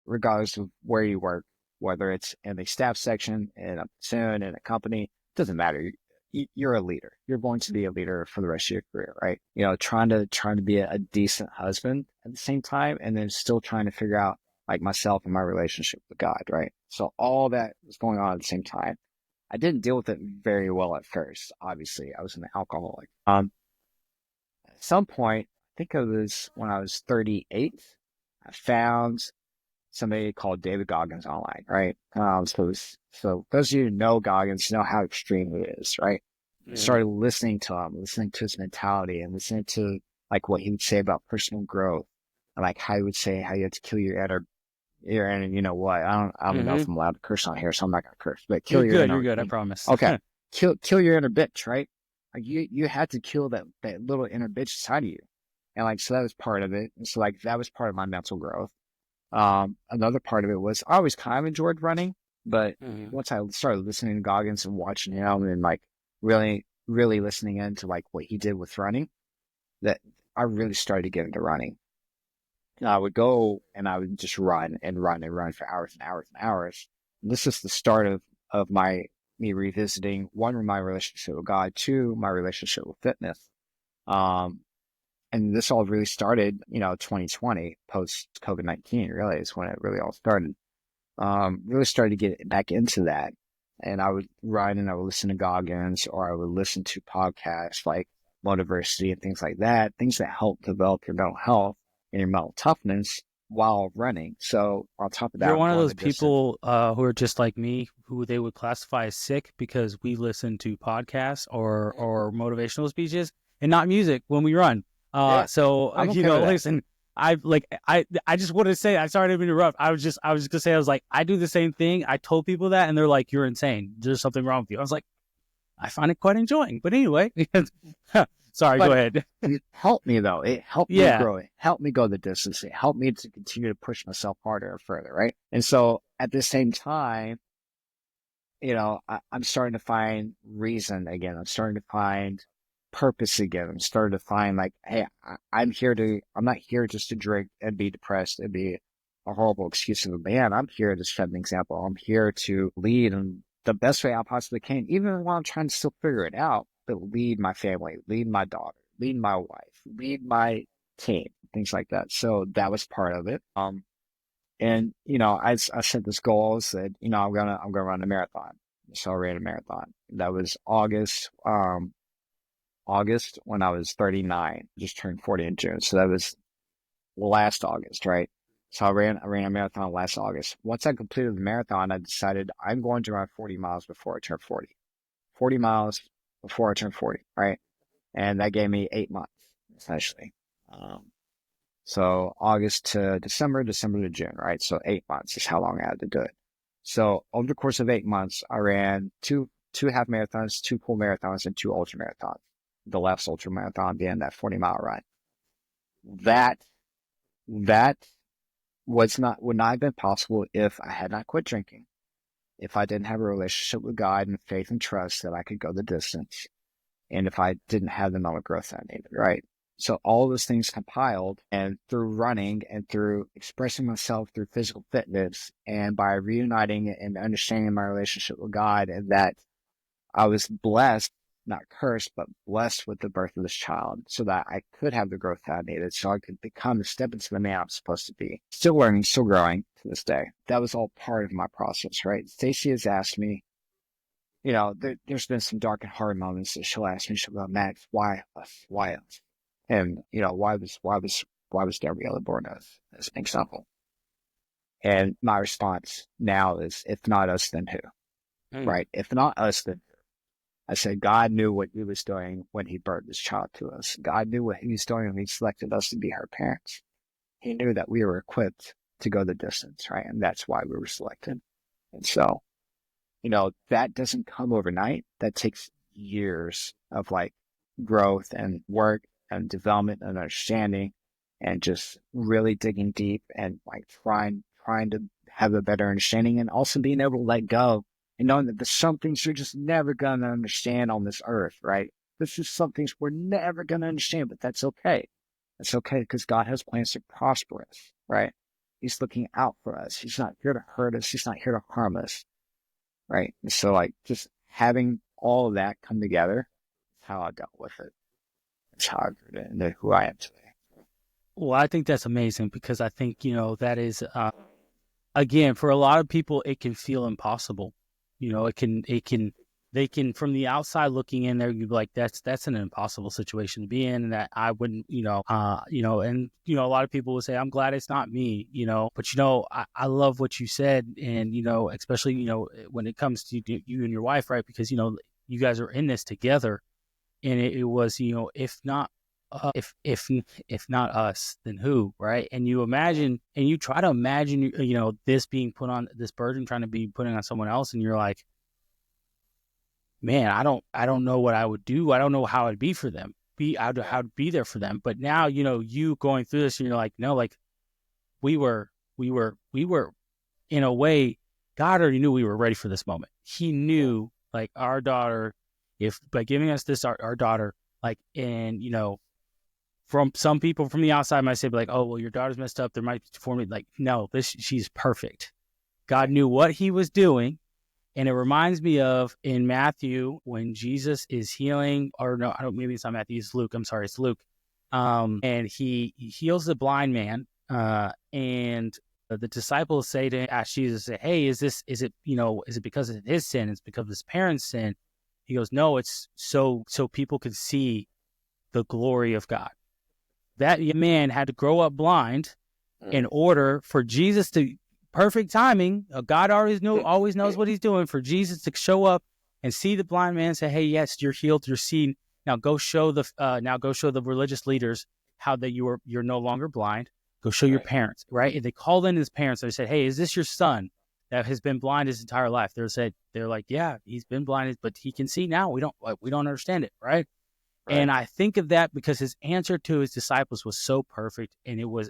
regardless of where you work, whether it's in the staff section, in a platoon, in a company, doesn't matter. You're a leader. You're going to be a leader for the rest of your career, right? Trying to be a decent husband at the same time, and then still trying to figure out like myself and my relationship with God, right? So all that was going on at the same time. I didn't deal with it very well at first. Obviously, I was an alcoholic. At some point, I think it was when I was 38, I found somebody called David Goggins online, right? So those of you who know Goggins know how extreme it is, right? Yeah. Started listening to him, listening to his mentality, and listening to like what he would say about personal growth, and like how he would say how you have to kill your inner, you know what? I don't know if I'm allowed to curse on here, so I'm not gonna curse. But kill your inner. You're good. I promise. Okay, kill your inner bitch, right? Like you had to kill that little inner bitch inside of you, and like so that was part of it. And so like that was part of my mental growth. Another part of it was I always kind of enjoyed running, but once I started listening to Goggins and watching him and like really, really listening into like what he did with running, that I really started to get into running. And I would go and I would just run and run and run for hours and hours and hours. And this is the start of me revisiting, one, my relationship with God, two, my relationship with fitness. And this all really started, 2020, post COVID-19, really is when it really all started. Really started to get back into that. And I would run and I would listen to Goggins, or I would listen to podcasts like Motiversity and things like that, things that help develop your mental health and your mental toughness while running. So on top of that, you're one of those people who are just like me, who they would classify as sick because we listen to podcasts or motivational speeches and not music when we run. So listen, I just wanted to say, I started to interrupt. I was just gonna say, I was like, I do the same thing. I told people that, and they're like, "You're insane. There's something wrong with you." I was like, I find it quite enjoying. But anyway, sorry, go ahead. It helped me though. It helped me grow. It helped me go the distance. It helped me to continue to push myself harder and further, right? And so at the same time, I'm starting to find reason again. I'm starting to find purpose again. I'm starting to find like, hey, I'm not here just to drink and be depressed and be a horrible excuse of a man. I'm here to set an example. I'm here to lead in the best way I possibly can, even while I'm trying to still figure it out, but lead my family, lead my daughter, lead my wife, lead my team, things like that. So that was part of it. And I set this goal, said, I'm gonna run a marathon. So I ran a marathon. That was August when I was 39, just turned 40 in June. So that was last August, right? So I ran a marathon last August. Once I completed the marathon, I decided I'm going to run 40 miles before I turn 40. 40 miles before I turn 40, right? And that gave me 8 months, essentially. So August to December, December to June, right? So 8 months is how long I had to do it. So over the course of 8 months, I ran two half marathons, two full marathons, and two ultra marathons. The last ultra marathon being that 40-mile run. That would not have been possible if I had not quit drinking, if I didn't have a relationship with God and faith and trust that I could go the distance, and if I didn't have the mental growth that I needed, right? So all those things compiled, and through running and through expressing myself through physical fitness, and by reuniting and understanding my relationship with God, and that I was blessed, not cursed, but blessed with the birth of this child so that I could have the growth that I needed, so I could become the step into the man I'm supposed to be. Still learning, still growing to this day. That was all part of my process, right? Stacey has asked me, there's been some dark and hard moments that she'll ask me, she'll go, Max, why us? Why us? And, why was Gabriella born as an example? And my response now is, if not us, then who? Right? If not us, then who? I said, God knew what he was doing when he birthed this child to us. God knew what he was doing when he selected us to be her parents. He knew that we were equipped to go the distance, right? And that's why we were selected. And so, that doesn't come overnight. That takes years of growth and work and development and understanding, and just really digging deep and trying to have a better understanding, and also being able to let go and knowing that there's some things you're just never going to understand on this earth, right? There's just some things we're never going to understand, but that's okay. That's okay, because God has plans to prosper us, right? He's looking out for us. He's not here to hurt us. He's not here to harm us, right? And so just having all of that come together is how I dealt with it. That's how I grew it into who I am today. Well, I think that's amazing, because I think, that is, again, for a lot of people, it can feel impossible. They can, from the outside looking in there, you'd be like, that's an impossible situation to be in, and that I wouldn't, and, a lot of people will say, I'm glad it's not me, but, I love what you said. And, especially, when it comes to you and your wife, right? Because, you guys are in this together, and it was, if not us, then who, right? And you imagine, and you try to imagine, this being put on, this burden trying to be putting on someone else, and you're like, man, I don't know what I would do. I don't know how I'd be for them. How to be there for them. But now, you going through this, and you're like, no, we were in a way, God already knew we were ready for this moment. He knew, our daughter, if by giving us this, our daughter, and from some people from the outside might say, oh, well, your daughter's messed up, there might be deformity. No, she's perfect. God knew what he was doing. And it reminds me of in Matthew when Jesus is healing, or no, maybe it's not Matthew, it's Luke. I'm sorry, it's Luke. And he heals the blind man. And the disciples ask Jesus, hey, is it because of his sin? It's because of his parents' sin. He goes, no, it's so people can see the glory of God. That man had to grow up blind in order for Jesus to, perfect timing. God always knows what he's doing, for Jesus to show up and see the blind man and say, hey, yes, you're healed, you're seen. Now go show the religious leaders how that you're no longer blind. Go show your parents, right? And they called in his parents. They said, hey, is this your son that has been blind his entire life? They're like, yeah, he's been blind, but he can see now. We don't understand it, right? And I think of that because his answer to his disciples was so perfect. And it was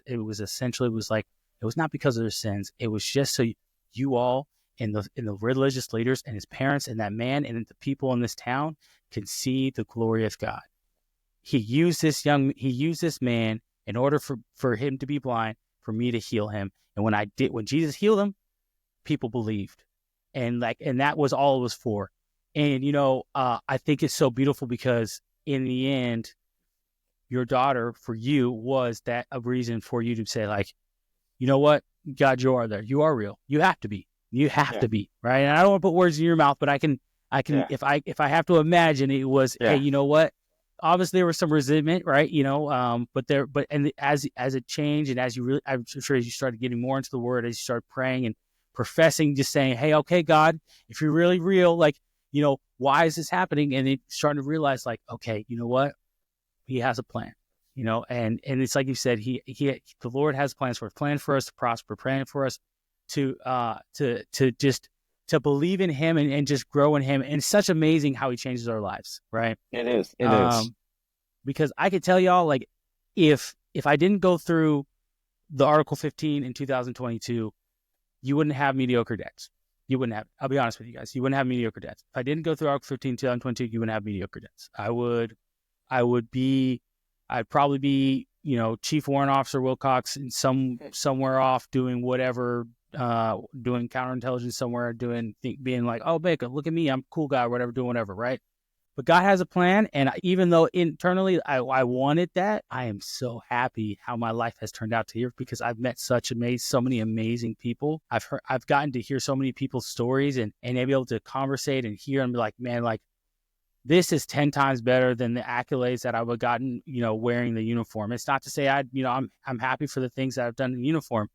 not because of their sins. It was just so you all and the religious leaders and his parents and that man and the people in this town can see the glory of God. He used this man in order for him to be blind, for me to heal him. And when Jesus healed him, people believed. And that was all it was for. And, I think it's so beautiful because in the end, your daughter for you was that a reason for you to say, you know what, God, you are there. You are real. You have to be. You have to be, right? And I don't want to put words in your mouth, but I can. If I have to imagine, it was, hey, you know what? obviously there was some resentment, right? But as it changed, and as you really, I'm sure as you started getting more into the word, as you started praying and professing, just saying, hey, okay, God, if you're really real, like, why is this happening? And it started to realize, like, okay, you know what? He has a plan, and it's like you said, the Lord has plans for us, plan for us to prosper, plan for us to believe in him and just grow in him. And it's such amazing how he changes our lives, right? It is. Because I could tell y'all, like, if I didn't go through the Article 15 in 2022, you wouldn't have Mediocre Dads. You wouldn't have, I'll be honest with you guys, you wouldn't have Mediocre Dads. If I didn't go through Article 15 in 2022, you wouldn't have Mediocre Dads. I'd probably be, Chief Warrant Officer Wilcox and somewhere off doing whatever, doing counterintelligence somewhere, being like, oh, Baker, look at me, I'm a cool guy, whatever, doing whatever, right? But God has a plan, and even though internally I wanted that, I am so happy how my life has turned out to here, because I've met so many amazing people. I've gotten to hear so many people's stories and be able to conversate and hear and be like, man, like, this is 10 times better than the accolades that I would have gotten, wearing the uniform. It's not to say I'm happy for the things that I've done in uniform,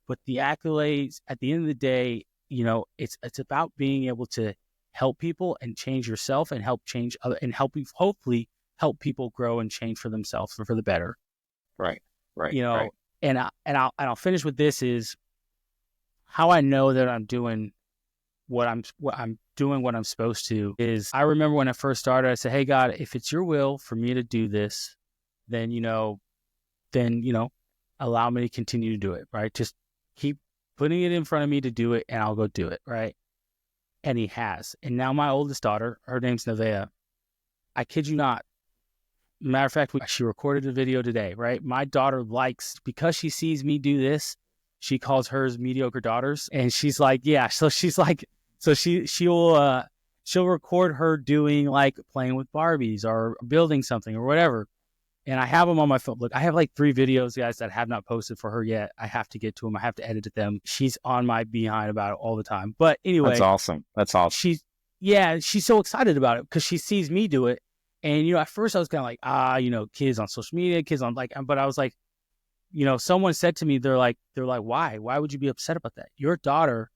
but the accolades at the end of the day, it's about being able to help people and change yourself and help change other, and hopefully help people grow and change for themselves and for the better. Right. Right. And I'll finish with this is how I know that I'm doing what I'm doing what I'm supposed to is, I remember when I first started, I said, hey, God, if it's your will for me to do this, then, allow me to continue to do it, right? Just keep putting it in front of me to do it, and I'll go do it, right? And he has. And now my oldest daughter, her name's Nevaeh. I kid you not. Matter of fact, she recorded a video today, right? My daughter because she sees me do this, she calls hers Mediocre Daughters. And she's like, yeah. So she's like, she'll record her doing, like, playing with Barbies or building something or whatever. And I have them on my phone. Look, I have like 3 videos, guys, that I have not posted for her yet. I have to get to them. I have to edit them. She's on my behind about it all the time. But anyway. That's awesome. She's so excited about it because she sees me do it. And, at first I was kind of like, kids on social media, kids on, like, but I was like, someone said to me, they're like, why would you be upset about that? Your daughter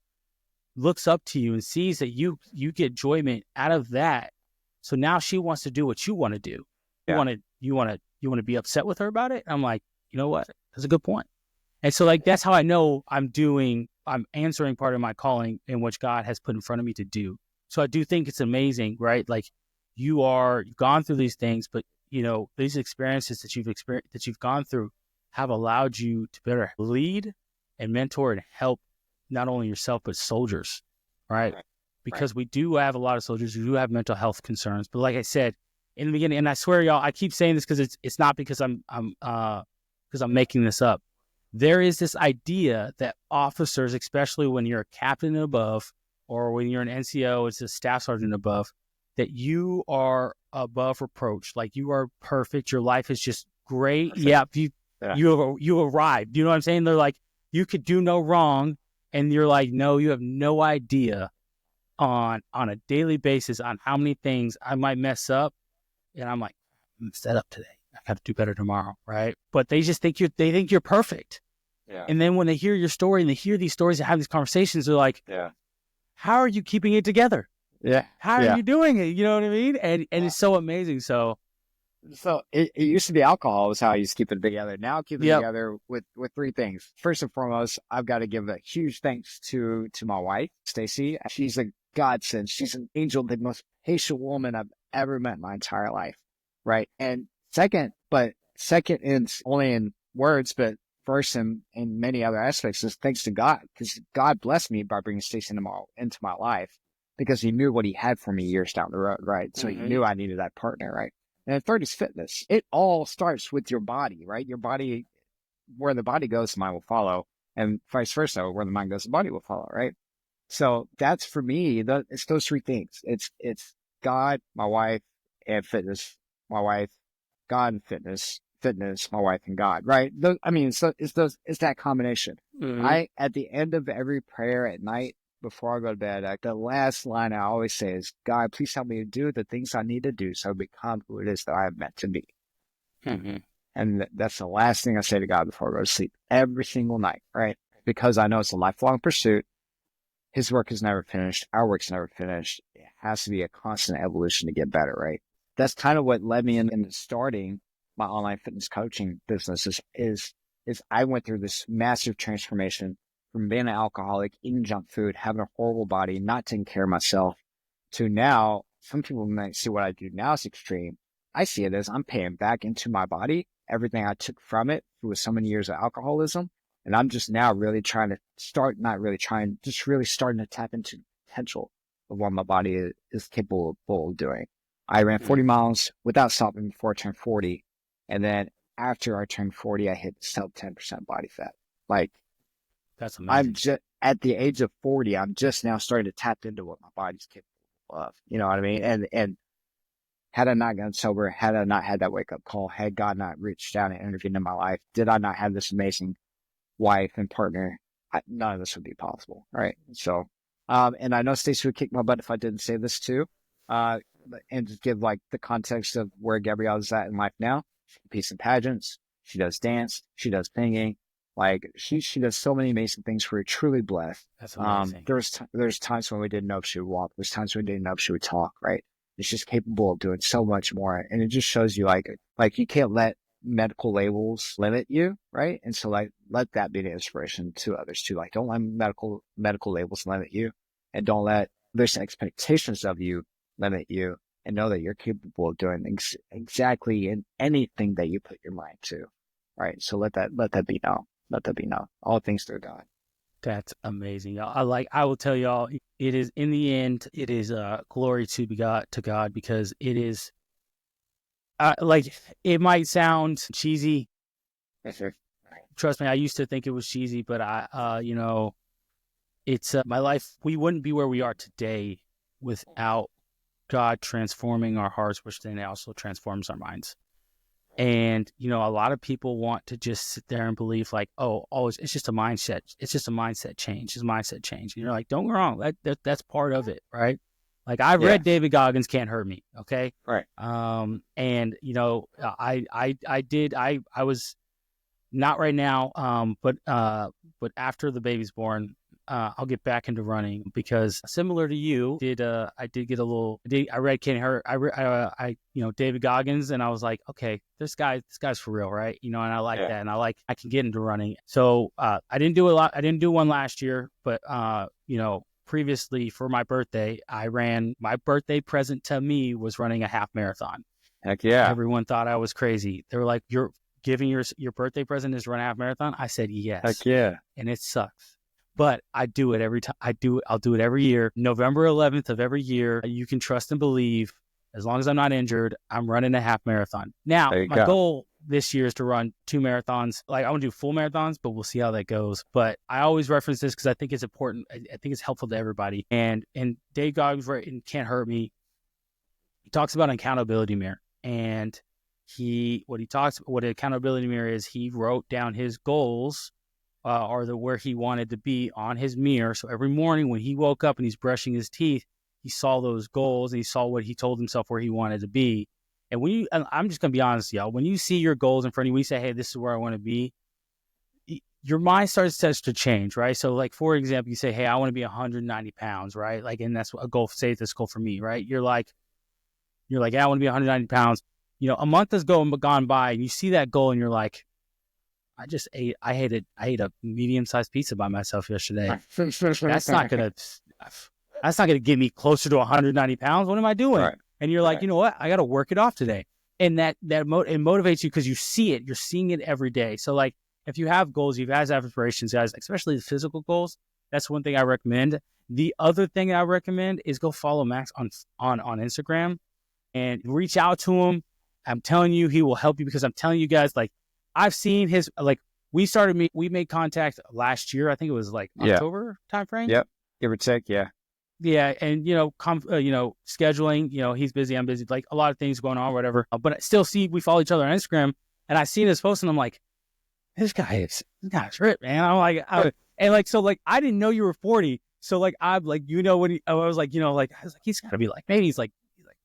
looks up to you and sees that you get enjoyment out of that. So now she wants to do what you want to do. Yeah. You want to be upset with her about it? And I'm like, you know what? That's a good point. And so, like, that's how I know I'm answering part of my calling in which God has put in front of me to do. So I do think it's amazing, right? Like, you've gone through these things, but, these experiences that you've gone through have allowed you to better lead and mentor and help not only yourself, but soldiers, right? Because we do have a lot of soldiers who do have mental health concerns. But like I said in the beginning, and I swear, y'all, I keep saying this because it's not because I'm making this up. There is this idea that officers, especially when you're a captain and above, or when you're an NCO, it's a staff sergeant above, that you are above reproach. Like, you are perfect. Your life is just great. Perfect. You arrived. You know what I'm saying? They're like, you could do no wrong. And you're like, no, you have no idea on a daily basis on how many things I might mess up. And I'm like, I'm set up today. I have to do better tomorrow, right? But they just think you're perfect. Yeah. And then when they hear your story and they hear these stories and have these conversations, they're like, yeah, how are you keeping it together? Yeah. How are you doing it? You know what I mean? And it's so amazing. So it used to be alcohol was how I used to keep it together. Now I keep it together with 3 things. First and foremost, I've got to give a huge thanks to my wife, Stacy. She's a godsend. She's an angel, the most patient woman I've ever met in my entire life. Right. And second is only in words, but first in many other aspects is thanks to God, because God blessed me by bringing Stacy into my life, because he knew what he had for me years down the road. Right. So he knew I needed that partner. Right. And third is fitness. It all starts with your body, right? Your body, where the body goes, the mind will follow, and vice versa. Where the mind goes, the body will follow, right? So that's, for me, it's those 3 things. It's God, my wife, and fitness. My wife, God, and fitness, my wife, and God, right? It's that combination. Mm-hmm. At the end of every prayer at night, before I go to bed, the last line I always say is, God, please help me to do the things I need to do so I become who it is that I am meant to be. Mm-hmm. And that's the last thing I say to God before I go to sleep every single night, right? Because I know it's a lifelong pursuit. His work is never finished. Our work's never finished. It has to be a constant evolution to get better, right? That's kind of what led me into starting my online fitness coaching business is I went through this massive transformation from being an alcoholic, eating junk food, having a horrible body, not taking care of myself, to now, some people might see what I do now as extreme. I see it as I'm paying back into my body everything I took from it through so many years of alcoholism. And I'm just now really trying to just really starting to tap into the potential of what my body is capable of doing. I ran 40 miles without stopping before I turned 40. And then after I turned 40, I hit sub 10% body fat. Like, that's amazing. I'm just at the age of 40, I'm just now starting to tap into what my body's capable of. You know what I mean? And had I not gotten sober, had I not had that wake up call, had God not reached down and intervened in my life, did I not have this amazing wife and partner, none of this would be possible. Right. So, and I know Stacey would kick my butt if I didn't say this too. And just give like the context of where Gabrielle is at in life now. She competes in pageants. She does dance. She does singing. Like she does so many amazing things. We're truly blessed. That's amazing. There's times when we didn't know if she would walk. There's times when we didn't know if she would talk. Right. It's just capable of doing so much more. And it just shows you like you can't let medical labels limit you. Right. And so like, let that be an inspiration to others too. Like don't let medical labels limit you, and don't let there's expectations of you limit you, and know that you're capable of doing exactly in anything that you put your mind to. Right. So let that be known. Let that be known. All things through God. That's amazing. I will tell y'all, it is in the end, it is glory to God, because it is like, it might sound cheesy. Yes, sir. Trust me, I used to think it was cheesy, but it's my life. We wouldn't be where we are today without God transforming our hearts, which then also transforms our minds. And, a lot of people want to just sit there and believe like, it's just a mindset. It's just a mindset change. It's a mindset change. And you're like, don't get me wrong. That's part of it. Right. Like I've read David Goggins' Can't Hurt Me. Okay. Right. And I was not right now. But after the baby's born, I'll get back into running, because similar to you, I read Can't Hurt. David Goggins, and I was like, okay, this guy's for real, right? And I like that, and I can get into running. So I didn't do a lot. I didn't do one last year, but previously for my birthday, I ran. My birthday present to me was running a half marathon. Heck yeah! Everyone thought I was crazy. They were like, "You're giving your birthday present is run a half marathon?" I said yes. Heck yeah! And it sucks. But I do it every time. I'll do it every year. November 11th of every year. You can trust and believe, as long as I'm not injured, I'm running a half marathon. Now, my goal this year is to run 2 marathons. Like I want to do full marathons, but we'll see how that goes. But I always reference this because I think it's important. I think it's helpful to everybody. And Dave Goggins, right, in Can't Hurt Me, he talks about an accountability mirror. And what an accountability mirror is, he wrote down his goals, or where he wanted to be on his mirror. So every morning when he woke up and he's brushing his teeth, he saw those goals and he saw what he told himself where he wanted to be. And I'm just going to be honest, y'all, when you see your goals in front of you, when you say, hey, this is where I want to be, your mind starts to change, right? So like, for example, you say, hey, I want to be 190 pounds, right? Like, and that's a goal, say this goal for me, right? You're like, yeah, I want to be 190 pounds. A month has gone by and you see that goal and you're like, I ate a medium-sized pizza by myself yesterday. That's not gonna get me closer to 190 pounds. What am I doing? Right. And you're like, you know what? I got to work it off today. And it motivates you because you see it. You're seeing it every day. So like, if you have goals, you guys have aspirations, guys, especially the physical goals. That's one thing I recommend. The other thing I recommend is go follow Max on Instagram and reach out to him. I'm telling you, he will help you, because I'm telling you guys, like, I've seen we made contact last year. I think it was like October timeframe. Yep. Give or take. Yeah. Yeah. And, scheduling, he's busy, I'm busy, like a lot of things going on, whatever. But I still see, we follow each other on Instagram, and I seen his post and I'm like, this guy's ripped, man. I'm like, I didn't know you were 40. So like, I'm like, I was like, he's gotta be like, maybe he's like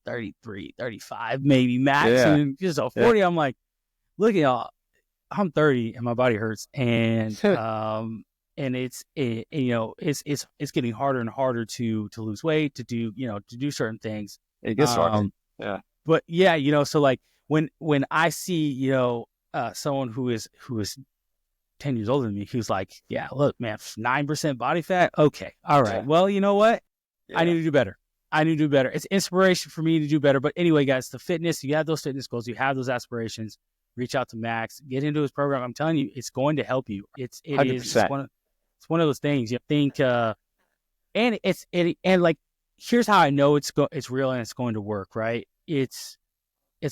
33, 35, maybe max. Yeah. And just 40. I'm like, look at y'all, I'm 30 and my body hurts. And, and it's getting harder and harder to lose weight, to do certain things. It gets harder. Yeah. But yeah, so like when I see, someone who is 10 years older than me, who's like, yeah, look, man, 9% body fat. Okay. All right. Yeah. Well, you know what? Yeah. I need to do better. It's inspiration for me to do better. But anyway, guys, the fitness, you have those fitness goals, you have those aspirations, reach out to Max, get into his program. I'm telling you, it's going to help you. It's 100%. It's one of those things you think, and like, here's how I know it's real and it's going to work, right? It's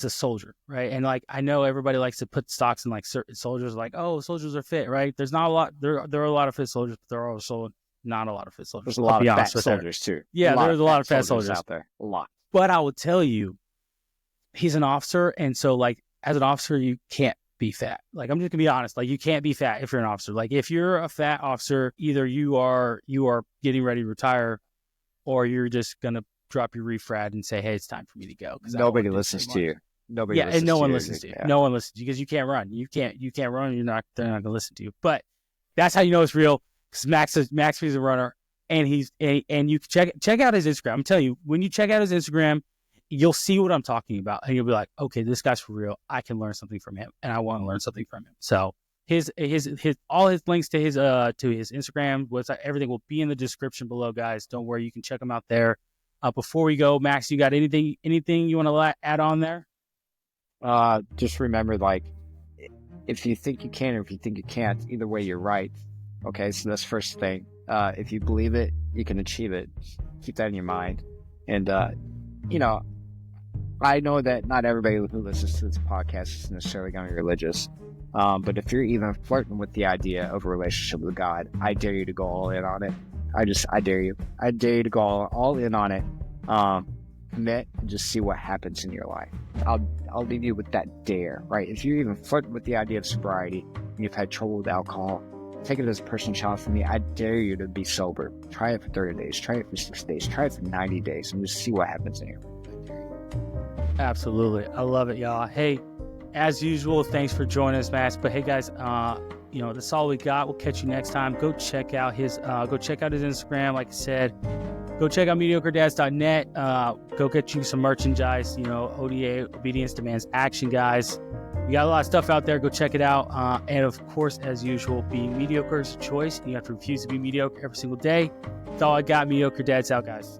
a soldier, right? And like, I know everybody likes to put stocks in like certain soldiers, like, oh, soldiers are fit, right? There's not a lot. There are a lot of fit soldiers, but there are also not a lot of fit soldiers. There's a lot of fat soldiers too. Yeah, there's a lot of fat soldiers out there. A lot. But I will tell you, he's an officer, and so like, as an officer, you can't be fat. Like, I'm just gonna be honest. Like, you can't be fat if you're an officer. Like, if you're a fat officer, either you are getting ready to retire, or you're just gonna drop your refrad and say, hey, it's time for me to go. Nobody listens to you. Nobody. Yeah, and no one listens to you. No one listens to you because you can't run. You can't run. They're not gonna listen to you. But that's how you know it's real. Because Max is a runner, and and you check out his Instagram. I'm telling you, when you check out his Instagram, you'll see what I'm talking about, and you'll be like, okay, this guy's for real. I can learn something from him, and I want to learn something from him. So his all his links to his Instagram website, everything will be in the description below, guys. Don't worry, you can check them out there. Before we go, Max, you got anything you want to add on there? Just remember, like, if you think you can or if you think you can't, either way, you're right. Okay, so that's first thing. If you believe it, you can achieve it. Keep that in your mind. And, I know that not everybody who listens to this podcast is necessarily going to be religious. But if you're even flirting with the idea of a relationship with God, I dare you to go all in on it. I dare you. I dare you to go all in on it. Commit and just see what happens in your life. I'll leave you with that dare, right? If you're even flirting with the idea of sobriety and you've had trouble with alcohol, take it as a personal challenge from me. I dare you to be sober. Try it for 30 days. Try it for 6 days. Try it for 90 days and just see what happens in your life. Absolutely. I love it, y'all. Hey, as usual, thanks for joining us, Max. But hey, guys, that's all we got. We'll catch you next time. Go check out his Instagram. Like I said, go check out mediocredads.net. Go get you some merchandise. ODA, Obedience Demands Action, guys. We got a lot of stuff out there. Go check it out. And of course, as usual, being mediocre is a choice. You have to refuse to be mediocre every single day. That's all I got. Mediocre Dads out, guys.